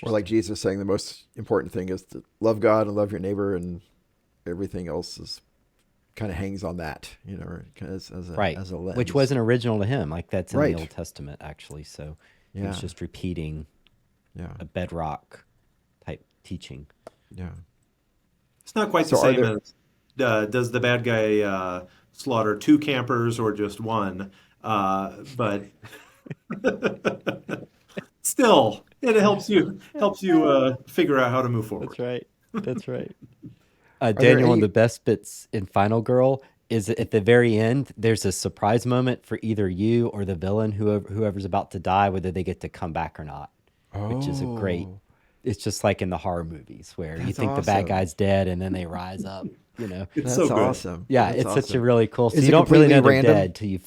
Or like Jesus saying the most important thing is to love God and love your neighbor, and everything else is kind of hangs on that, as a right, as a lens. which wasn't original to him. Like that's in Right. the Old Testament actually. So he Yeah. was just repeating Yeah. a bedrock type teaching. Yeah. It's not quite So the are same there- as does the bad guy slaughter 2 campers or just 1? But still, it helps you figure out how to move forward. That's right. That's right. there Daniel, one any- of the best bits in Final Girl is at the very end. There's a surprise moment for either you or the villain, whoever's about to die, whether they get to come back or not. Which is a great. Oh. It's just like in the horror movies where you That's think the bad awesome. guy's dead and then they rise up. It's That's so good. awesome. Yeah, That's it's such a awesome. really cool. So Is you it don't really know completely they're random? dead till you.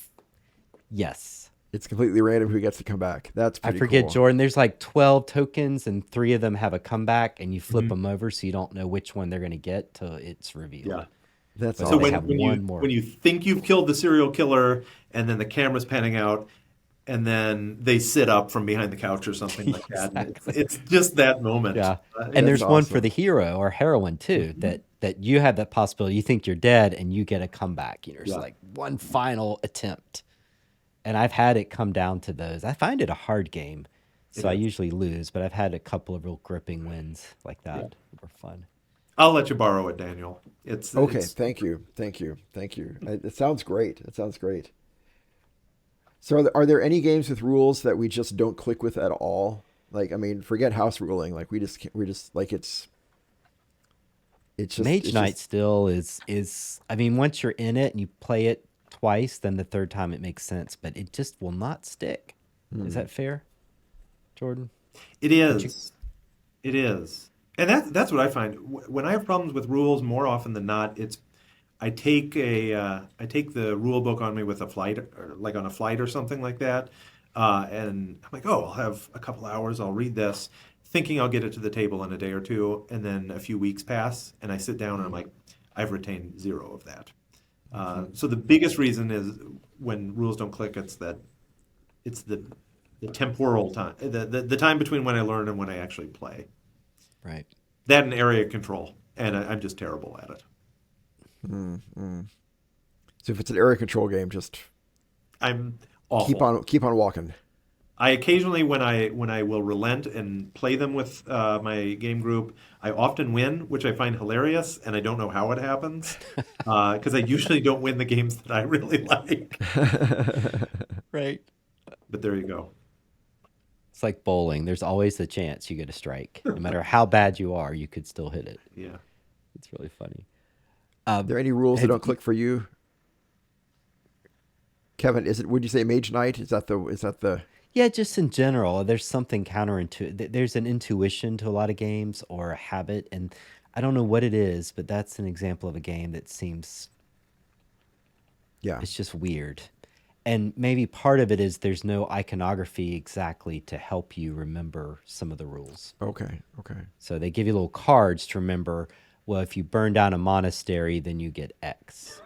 Yes. It's completely random who gets to come back. That's I pretty forget, cool. Jordan. There's like 12 tokens, and 3 of them have a comeback, and you flip Mhm. them over, so you don't know which one they're going to get till it's Yeah. revealed. That's But So they when awesome. have when you one more. when you think you've killed the serial killer, and then the camera's panning out, and then they sit up from behind the couch or something like that, and Exactly. it's just that moment. Yeah. And That's there's one for the awesome. hero or heroine too, that you have that possibility. You think you're dead and you get a comeback. You know, it's Yeah. like one final attempt. And I've had it come down to those. I find it a hard game. It So I is. usually lose, but I've had a couple of real gripping wins like Yeah. that. That were fun. I'll let you borrow it, Daniel. Okay, It's thank you, thank you, thank you. It sounds great. It sounds great. So, are there any games with rules that we just don't click with at all? Like, I mean, forget house ruling. Like, we just like Mage it's Knight just. still is I mean, once you're in it and you play it twice, then the third time it makes sense, but it just will not stick. Is Hmm. that fair, Jordan? it Would you is. It is. And that's what I find. When I have problems with rules, more often than not, it's I take the rule book on me with a flight, or like on a flight or something like that, and I'm like, oh, I'll have a couple hours, I'll read this, thinking I'll get it to the table in a day or two, and then a few weeks pass, and I sit down and I'm like, I've retained zero of that. So the biggest reason is when rules don't click, it's the temporal time, the time between when I learn and when I actually play. right? That and area control, and I'm just terrible at it. Mm. So if it's an area control game, just I'm keep awful. on keep on walking. I occasionally, when I will relent and play them with my game group, I often win, which I find hilarious, and I don't know how it happens because I usually don't win the games that I really like. Right. But there you go. It's like bowling. There's always the chance you get a strike. No matter how bad you are, you could still hit it. Yeah. It's really funny. There any rules that Have don't click for you, Kevin? Is it? Would you say Mage Knight? Is that the? Is that the? Yeah, just in general, there's something counterintuitive. There's an intuition to a lot of games or a habit, and I don't know what it is, but that's an example of a game that seems Yeah. it's just weird. And maybe part of it is there's no iconography exactly to help you remember some of the rules. Okay. Okay. So they give you little cards to remember, well, if you burn down a monastery, then you get X.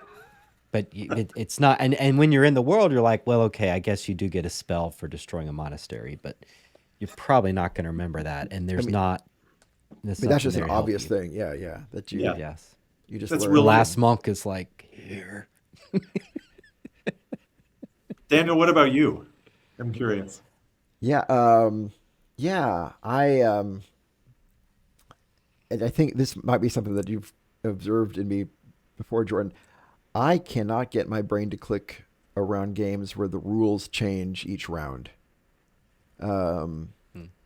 But it's not, and when you're in the world, you're like, well, okay, I guess you do get a spell for destroying a monastery, but you're probably not going to remember that. And I mean, there's I mean that's nothing just an there to help obvious you. thing. Yeah. Yeah. That Yeah. Yes. you just That's The learn. really last monk is like, here. Daniel, what about you? I'm curious. Yeah. Yeah. And I think this might be something that you've observed in me before, Jordan. I cannot get my brain to click around games where the rules change each round. Hmm.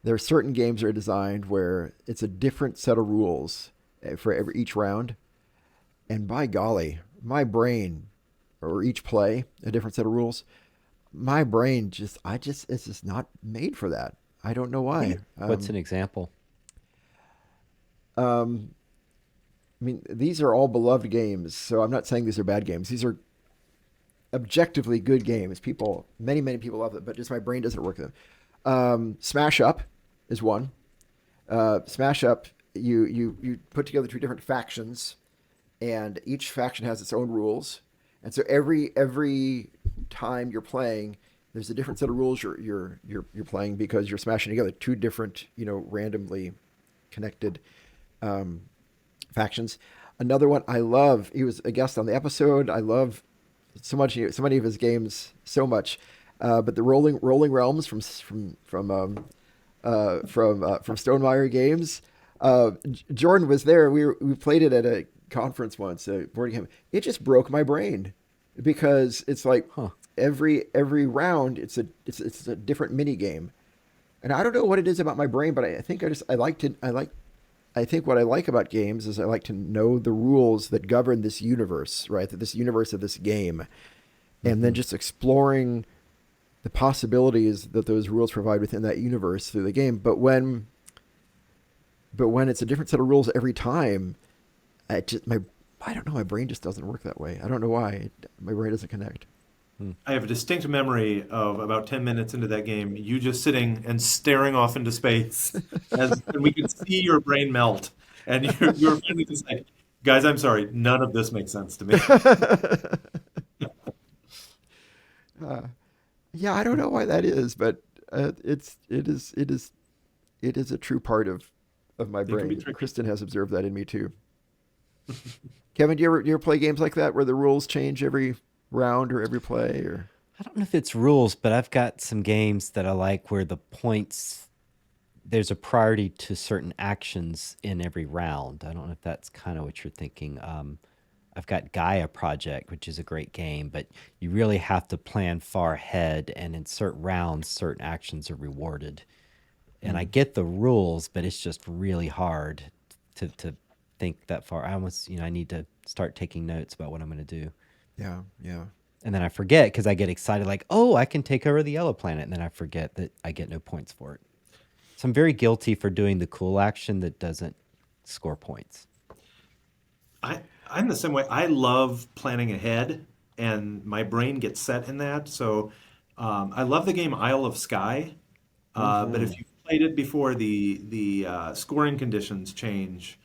There are certain games that are designed where it's a different set of rules for each round, and by golly, my brain, or each play, a different set of rules. My brain it's just not made for that. I don't know why. What's an example? Um, I mean, these are all beloved games, so I'm not saying these are bad games. These are objectively good games. Many people love them, but just my brain doesn't work with them. Smash Up is one. Smash Up, you put together two different factions, and each faction has its own rules. And so every time you're playing, there's a different set of rules you're playing because you're smashing together two different, randomly connected factions. Another one I love. He was a guest on the episode. I love so many of his games so much. But the Rolling Realms from Stonemaier Games. Jordan was there. We played it at a conference once, a board game. It just broke my brain because it's like Huh. every round it's a different mini game, and I don't know what it is about my brain, but I think I think what I like about games is I like to know the rules that govern this universe, right? That this universe of this game, and then just exploring the possibilities that those rules provide within that universe through the game. But when it's a different set of rules every time, I don't know, my brain just doesn't work that way. I don't know why. My brain doesn't connect. I have a distinct memory of about 10 minutes into that game, you just sitting and staring off into space and we could see your brain melt. And you're finally just like, guys, I'm sorry, none of this makes sense to me. Yeah, I don't know why that is, but it is a true part of my It can be brain. tricky. Kristen has observed that in me too. Kevin, do you ever play games like that where the rules change every round or every play or? I don't know if it's rules, but I've got some games that I like where the points, there's a priority to certain actions in every round. I don't know if that's kind of what you're thinking. I've got Gaia Project, which is a great game, but you really have to plan far ahead, and in certain rounds, certain actions are rewarded. And I get the rules, but it's just really hard to think that far. I almost, I need to start taking notes about what I'm going to do. Yeah, yeah. And then I forget because I get excited, like, oh, I can take over the yellow planet. And then I forget that I get no points for it. So I'm very guilty for doing the cool action that doesn't score points. I'm the same way. I love planning ahead, and my brain gets set in that. So I love the game Isle of Skye. But if you've played it before, the scoring conditions change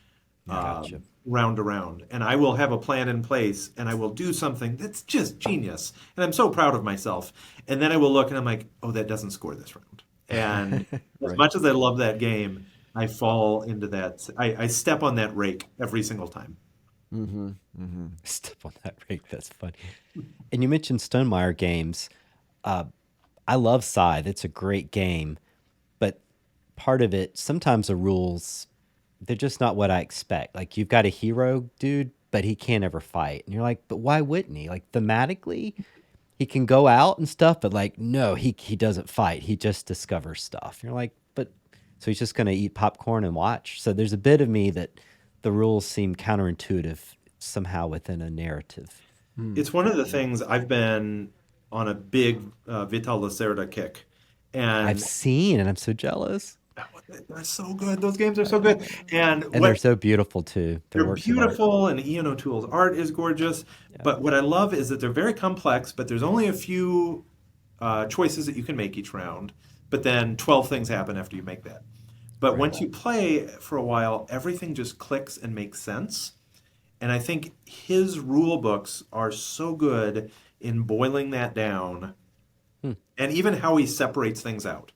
Gotcha. round to round, and I will have a plan in place, and I will do something that's just genius, and I'm so proud of myself. And then I will look, and I'm like, oh, that doesn't score this round. And as Right. much as I love that game, I fall into that. I step on that rake every single time. Mm-hmm. Mm-hmm. Step on that rake. That's funny. And you mentioned Stonemeyer games. Uh, I love Scythe. It's a great game, but part of it, sometimes the rules, they're just not what I expect. Like you've got a hero dude, but he can't ever fight. And you're like, but why wouldn't he? Like thematically, he can go out and stuff, but like, no, he doesn't fight. He just discovers stuff. You're like, but so he's just gonna eat popcorn and watch. So there's a bit of me that the rules seem counterintuitive somehow within a narrative. It's one of the things I've been on a big Vital Lacerda kick, I've and seen and I'm so jealous. they're so good. Those games are so good, and And they're what so beautiful too. Their they're works of art. beautiful, and Ian O'Toole's art is gorgeous. Yeah. But what I love is that they're very complex, but there's only a few choices that you can make each round. But then 12 things happen after you make that. But Right. once you play for a while, everything just clicks and makes sense. And I think his rule books are so good in boiling that down, Hmm. and even how he separates things out.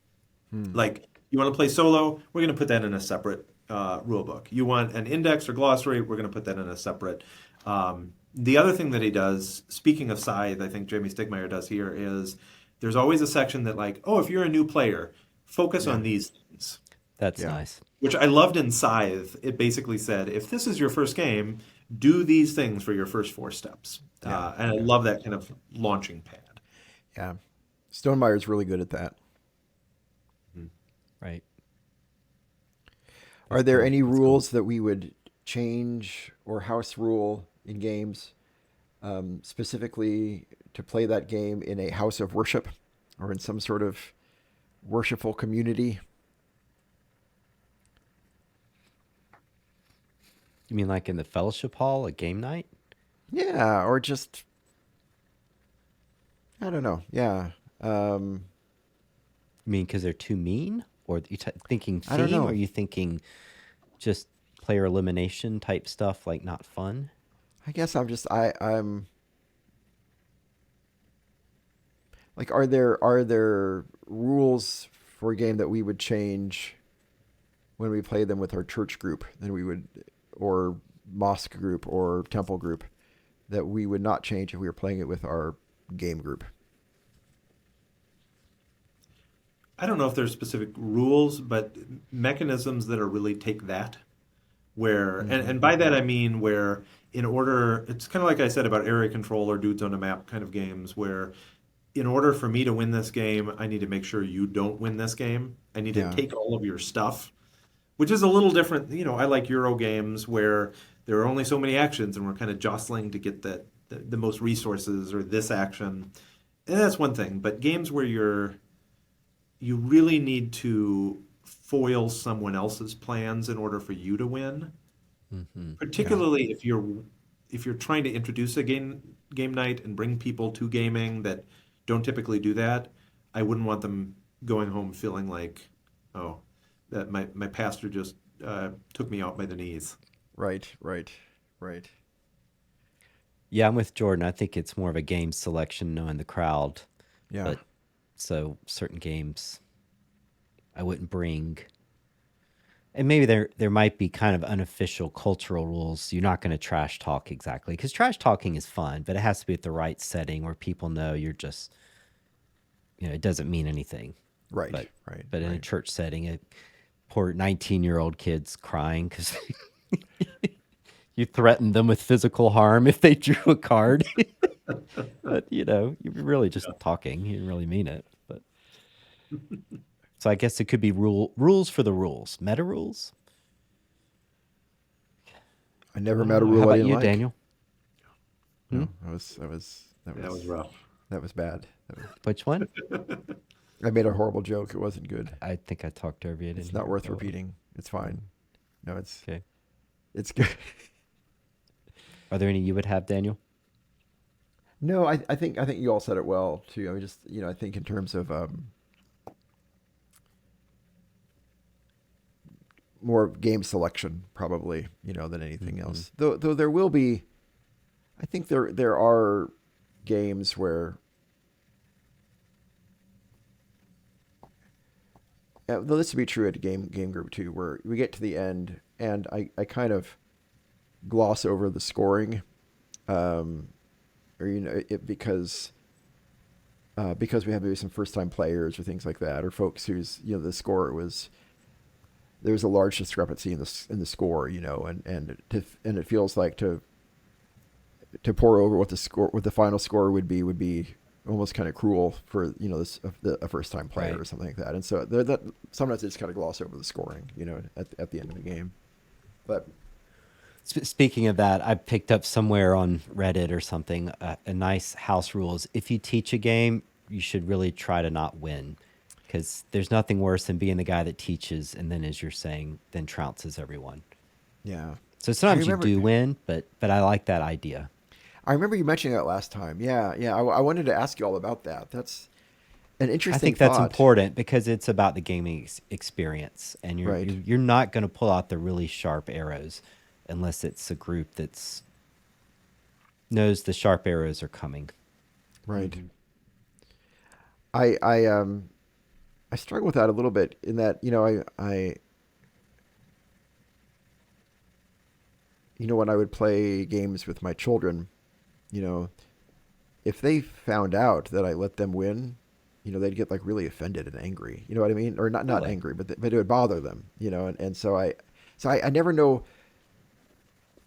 Like, you want to play solo, we're going to put that in a separate rule book. You want an index or glossary, we're going to put that in a separate. The other thing that he does, speaking of Scythe, I think Jamie Stigmeyer does here, is there's always a section that, like, oh, if you're a new player, focus Yeah. on these things. That's Yeah. nice. Which I loved in Scythe. It basically said, if this is your first game, do these things for your first four steps. Yeah. And I love that kind of launching pad. Yeah. Stonemeyer's really good at that. Right. Are That's there cool. any That's cool. rules that we would change or house rule in games, specifically to play that game in a house of worship or in some sort of worshipful community? You mean like in the fellowship hall, a game night? Yeah, or just I don't know. Yeah, You mean because they're too mean? Or you thinking I don't theme? Or know. are you thinking just player elimination type stuff, like not fun? I guess I'm like, are there rules for a game that we would change when we play them with our church group than we would, or mosque group or temple group, that we would not change if we were playing it with our game group? I don't know if there's specific rules, but mechanisms that are really take that, where, and by that I mean where in order, it's kind of like I said about area control or dudes on a map kind of games, where in order for me to win this game, I need to make sure you don't win this game. I need to Yeah, take all of your stuff, which is a little different. I like Euro games where there are only so many actions and we're kind of jostling to get the most resources or this action. And that's one thing. But games where you really need to foil someone else's plans in order for you to win, Hmm. yeah, particularly if you're trying to introduce a game night and bring people to gaming that don't typically do that, I wouldn't want them going home feeling like, oh, that my pastor just took me out by the knees. Right, right, right. Yeah, I'm with Jordan. I think it's more of a game selection, knowing the crowd. Yeah. But so certain games I wouldn't bring. And maybe there might be kind of unofficial cultural rules. You're not going to trash talk exactly, because trash talking is fun, but it has to be at the right setting where people know you're just, it doesn't mean anything. Right, But right. but in a right. church setting, a poor 19-year-old kid's crying because you threatened them with physical harm if they drew a card. But you're really just talking. You didn't really mean it. But so I guess it could be rules for the rules, meta rules. I never I met a don't know. rule How I about didn't you, like. Daniel? No, that That was rough. bad. Which one? I made a horrible joke. It wasn't good. I think I talked over you. I It's didn't not hear. worth Oh, well. repeating. It's fine. No, Okay. it's good. Are there any you would have, Daniel? No, I think you all said it well too. I mean, just I think in terms of more game selection, probably than anything else. Though there will be, I think there are games where, though this would be true at a game group too, where we get to the end and I kind of gloss over the scoring, or because we have maybe some first time players or things like that, or folks whose the score was, there was a large discrepancy in the score, and it feels like to pour over what the final score would be almost kind of cruel for a first time player Right. or something like that. And so that sometimes they just kind of gloss over the scoring, at the end of the game. But Speaking of that, I picked up somewhere on Reddit or something a nice house rule is if you teach a game, you should really try to not win, because there's nothing worse than being the guy that teaches and then, as you're saying, then trounces everyone. yeah, So sometimes you remember- do win, but I like that idea. I remember you mentioning that last time. Yeah. I wanted to ask you all about that. That's an interesting I think that's thought. important because it's about the gaming experience, and Right. you're not going to pull out the really sharp arrows unless it's a group that's knows the sharp arrows are coming. Right. I struggle with that a little bit in that, when I would play games with my children, if they found out that I let them win, they'd get like really offended and angry. You know what I mean? Or not Really? angry, but it would bother them, and so I never know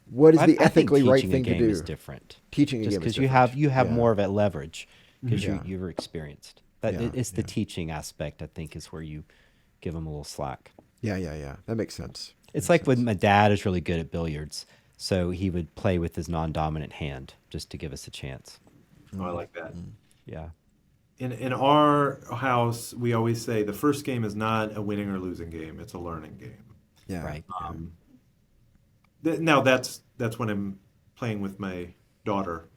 what is the I think ethically right teaching thing a to game do. is different. Teaching a Just game is because different. you have Yeah. more of a leverage because Yeah. you're experienced. That Yeah, it's the yeah. teaching aspect, I think, is where you give them a little slack. Yeah. That makes sense. It's Makes like when sense. my dad is really good at billiards, so he would play with his non-dominant hand just to give us a chance. Oh, I like that. Yeah. In our house, we always say the first game is not a winning or losing game; it's a learning game. Yeah. Right. Yeah. Now that's when I'm playing with my daughter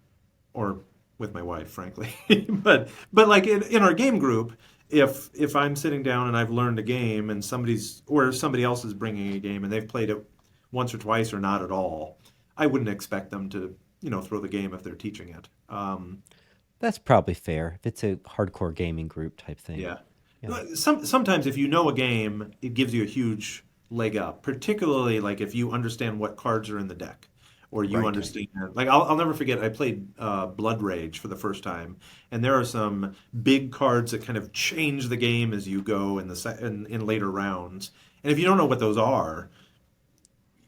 or with my wife, frankly. but like in our game group, if I'm sitting down and I've learned a game and somebody else is bringing a game and they've played it once or twice or not at all, I wouldn't expect them to throw the game if they're teaching it. That's probably fair. If it's a hardcore gaming group type thing. Yeah. Yeah. Sometimes if you know a game, it gives you a huge leg up, particularly like if you understand what cards are in the deck or you Right. understand. Like I'll never forget, I played Blood Rage for the first time, and there are some big cards that kind of change the game as you go in later rounds. And if you don't know what those are,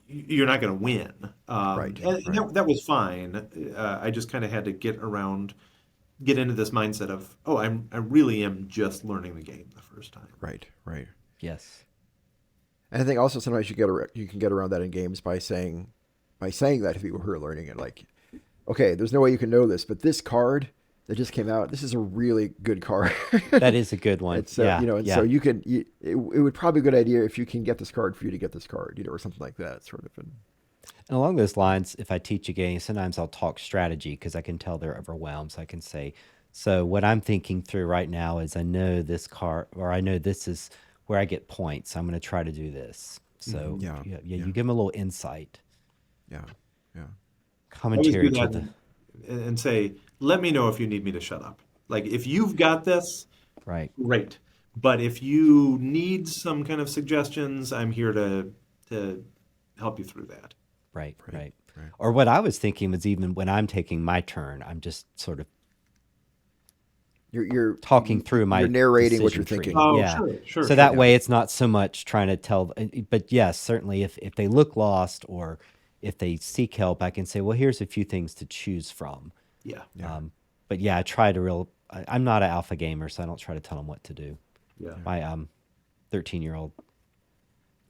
you're not going to win. Right, And right. that was fine. I just kind of had to get into this mindset of, oh, I really am just learning the game the first time. Right. Yes. And I think also sometimes you can get around that in games by saying that to people who are learning it, like, okay, there's no way you can know this, but this card that just came out, this is a really good card. That is a good one. And so, Yeah. and so it would probably be a good idea if you can get this card for you to get this card, or something like that, sort of. And And along those lines, if I teach a game, sometimes I'll talk strategy because I can tell they're overwhelmed. So I can say, so what I'm thinking through right now is I know this card, or I know this is where I get points. I'm going to try to do this. So Yeah, yeah, yeah. you give them a little insight, Yeah. Yeah. I always commentary do to that the and say, let me know if you need me to shut up. Like, if you've got this, right. great. But if you need some kind of suggestions, I'm here to help you through that. Right, right. right. Or what I was thinking was even when I'm taking my turn, I'm just sort of You're talking through my you're narrating what decision you're tree. thinking. Oh, Yeah. sure, So sure. that Yeah. way it's not so much trying to tell, but yes, certainly if they look lost or if they seek help, I can say, well, here's a few things to choose from. Yeah, Yeah. But yeah, I try to I'm not an alpha gamer, so I don't try to tell them what to do. yeah. My 13-year-old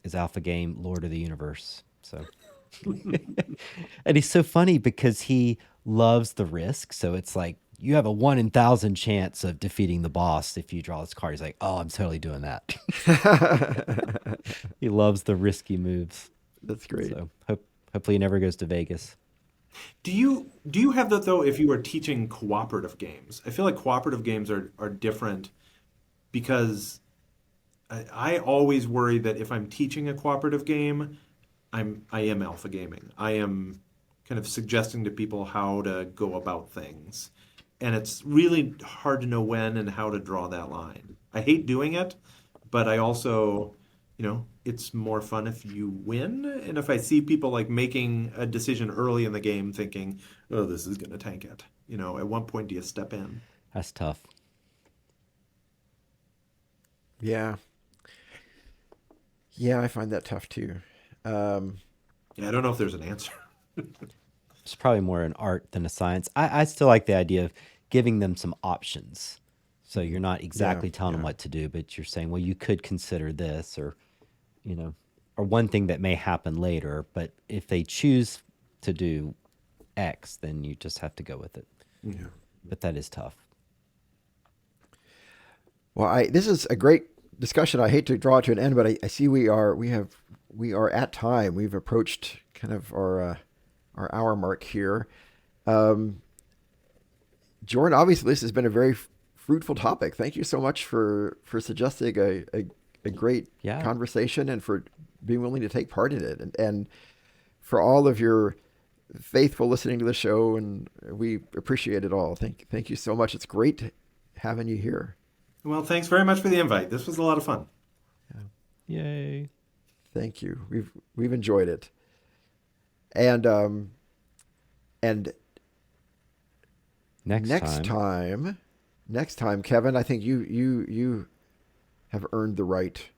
is alpha game Lord of the Universe. So and he's so funny because he loves the risk. So it's like you have a 1 in 1,000 chance of defeating the boss if you draw this card. He's like, oh, I'm totally doing that. He loves the risky moves. That's great. So hopefully he never goes to Vegas. Do you have that though if you are teaching cooperative games? I feel like cooperative games are different because I always worry that if I'm teaching a cooperative game, I am alpha gaming. I am kind of suggesting to people how to go about things. And it's really hard to know when and how to draw that line. I hate doing it, but I also, it's more fun if you win. And if I see people like making a decision early in the game thinking, oh, this is going to tank it. At one point do you step in? That's tough. Yeah. Yeah, I find that tough too. Yeah, I don't know if there's an answer. It's probably more an art than a science. I still like the idea of giving them some options. So you're not exactly telling them yeah. what to do, but you're saying, well, you could consider this or one thing that may happen later. But if they choose to do X, then you just have to go with it. Yeah. But that is tough. Well, this is a great discussion. I hate to draw it to an end, but I see we are at time. We've approached kind of our hour mark here. Jordan, obviously this has been a very fruitful topic. Thank you so much for suggesting a great Yeah. conversation and for being willing to take part in it, and for all of your faithful listening to the show. And we appreciate it all. Thank you so much. It's great having you here. Well, thanks very much for the invite. This was a lot of fun. Yay. Thank you. We've enjoyed it. And next time, Kevin, I think you have earned the right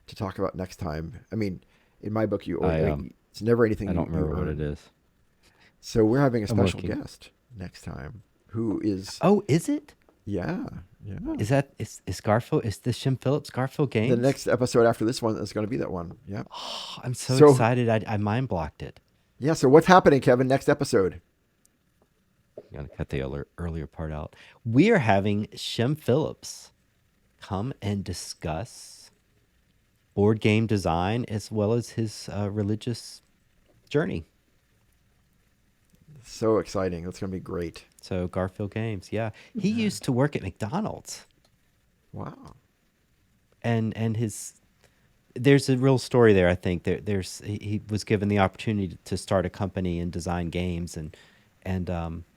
to talk about next time. I mean, in my book, it's never anything. I don't remember what earn. it is. So we're having a I'm special looking. guest next time, who is Oh, is it? yeah. Is Garfield? Is this Shem Phillips Garfield Games? The next episode after this one is going to be that one. Yeah. Oh, I'm so So- excited. I mind blocked it. Yeah. So what's happening, Kevin? Next episode. I'm gonna cut the earlier part out. We are having Shem Phillips come and discuss board game design as well as his religious journey. So exciting. That's going to be great. So Garfield Games, yeah. He used to work at McDonald's, Wow. and there's a real story there. I think he was given the opportunity to start a company and design games, and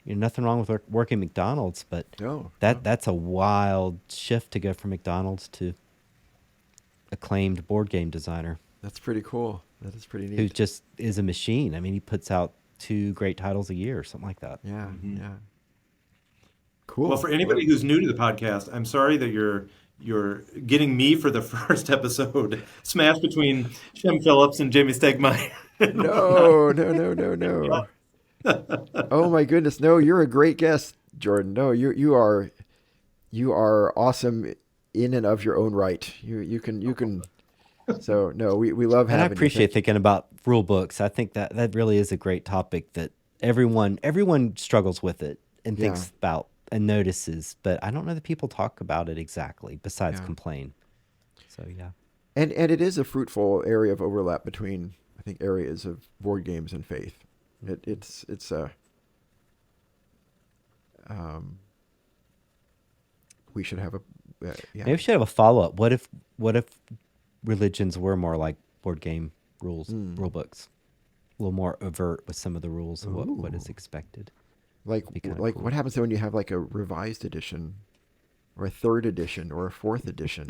nothing wrong with working McDonald's, but No. that's a wild shift to go from McDonald's to acclaimed board game designer That's pretty cool. That is pretty neat. who just is a machine. I mean, he puts out 2 great titles a year or something like that. Yeah. Yeah. Cool. Well, for anybody who's new to the podcast, I'm sorry that you're getting me for the first episode smashed between Shem Phillips and Jamie Stegmaier. No. Oh my goodness. No, you're a great guest, Jordan. No, you are awesome in and of your own right. You can. So no, we love And having I appreciate thinking about rule books. I think that really is a great topic that everyone struggles with it and thinks Yeah. about and notices, but I don't know that people talk about it exactly besides Yeah. complain. So yeah. And it is a fruitful area of overlap between I think, areas of board games and faith. It's a we should have a yeah. Maybe we should have a follow up. What if religions were more like board game rule books, a little more overt with some of the rules and what is expected. Like Be kinda like cool. what happens when you have like a revised edition, or a third edition, or a fourth edition?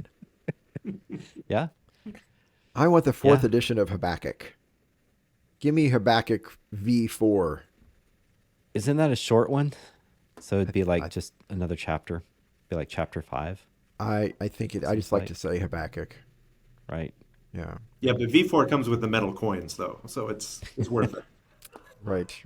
Yeah, I want the fourth Yeah. edition of Habakkuk. Give me Habakkuk V4. isn't that a short one? So it'd be like I- just another chapter, be like chapter 5, I think it. I Seems just like like- to say Habakkuk. right? Yeah. Yeah, but V4 comes with the metal coins though, so it's worth it. Right.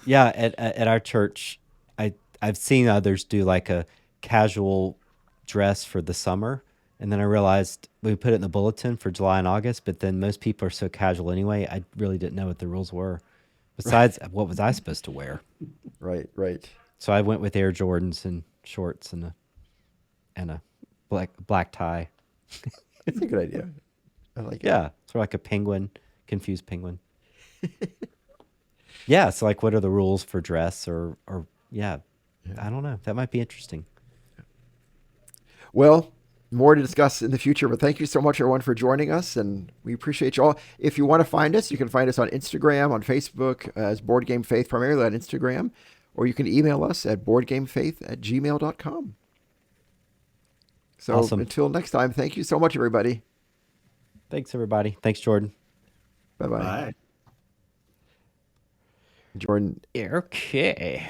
Yeah, at our church, I've seen others do like a casual dress for the summer, and then I realized we put it in the bulletin for July and August, but then most people are so casual anyway. I really didn't know what the rules were. Besides, what was I supposed to wear? Right. So I went with Air Jordans and shorts and a black tie. It's a good idea. I like it. Yeah, sort of like a penguin, confused penguin. Yeah, so like, what are the rules for dress or yeah, I don't know. That might be interesting. Well, more to discuss in the future, but thank you so much, everyone, for joining us, and we appreciate you all. If you want to find us, you can find us on Instagram, on Facebook, as Board Game Faith, primarily on Instagram, or you can email us at boardgamefaith@gmail.com. So Awesome. until next time, thank you so much, everybody. Thanks, everybody. Thanks, Jordan. Bye-bye. Bye. Jordan, Okay.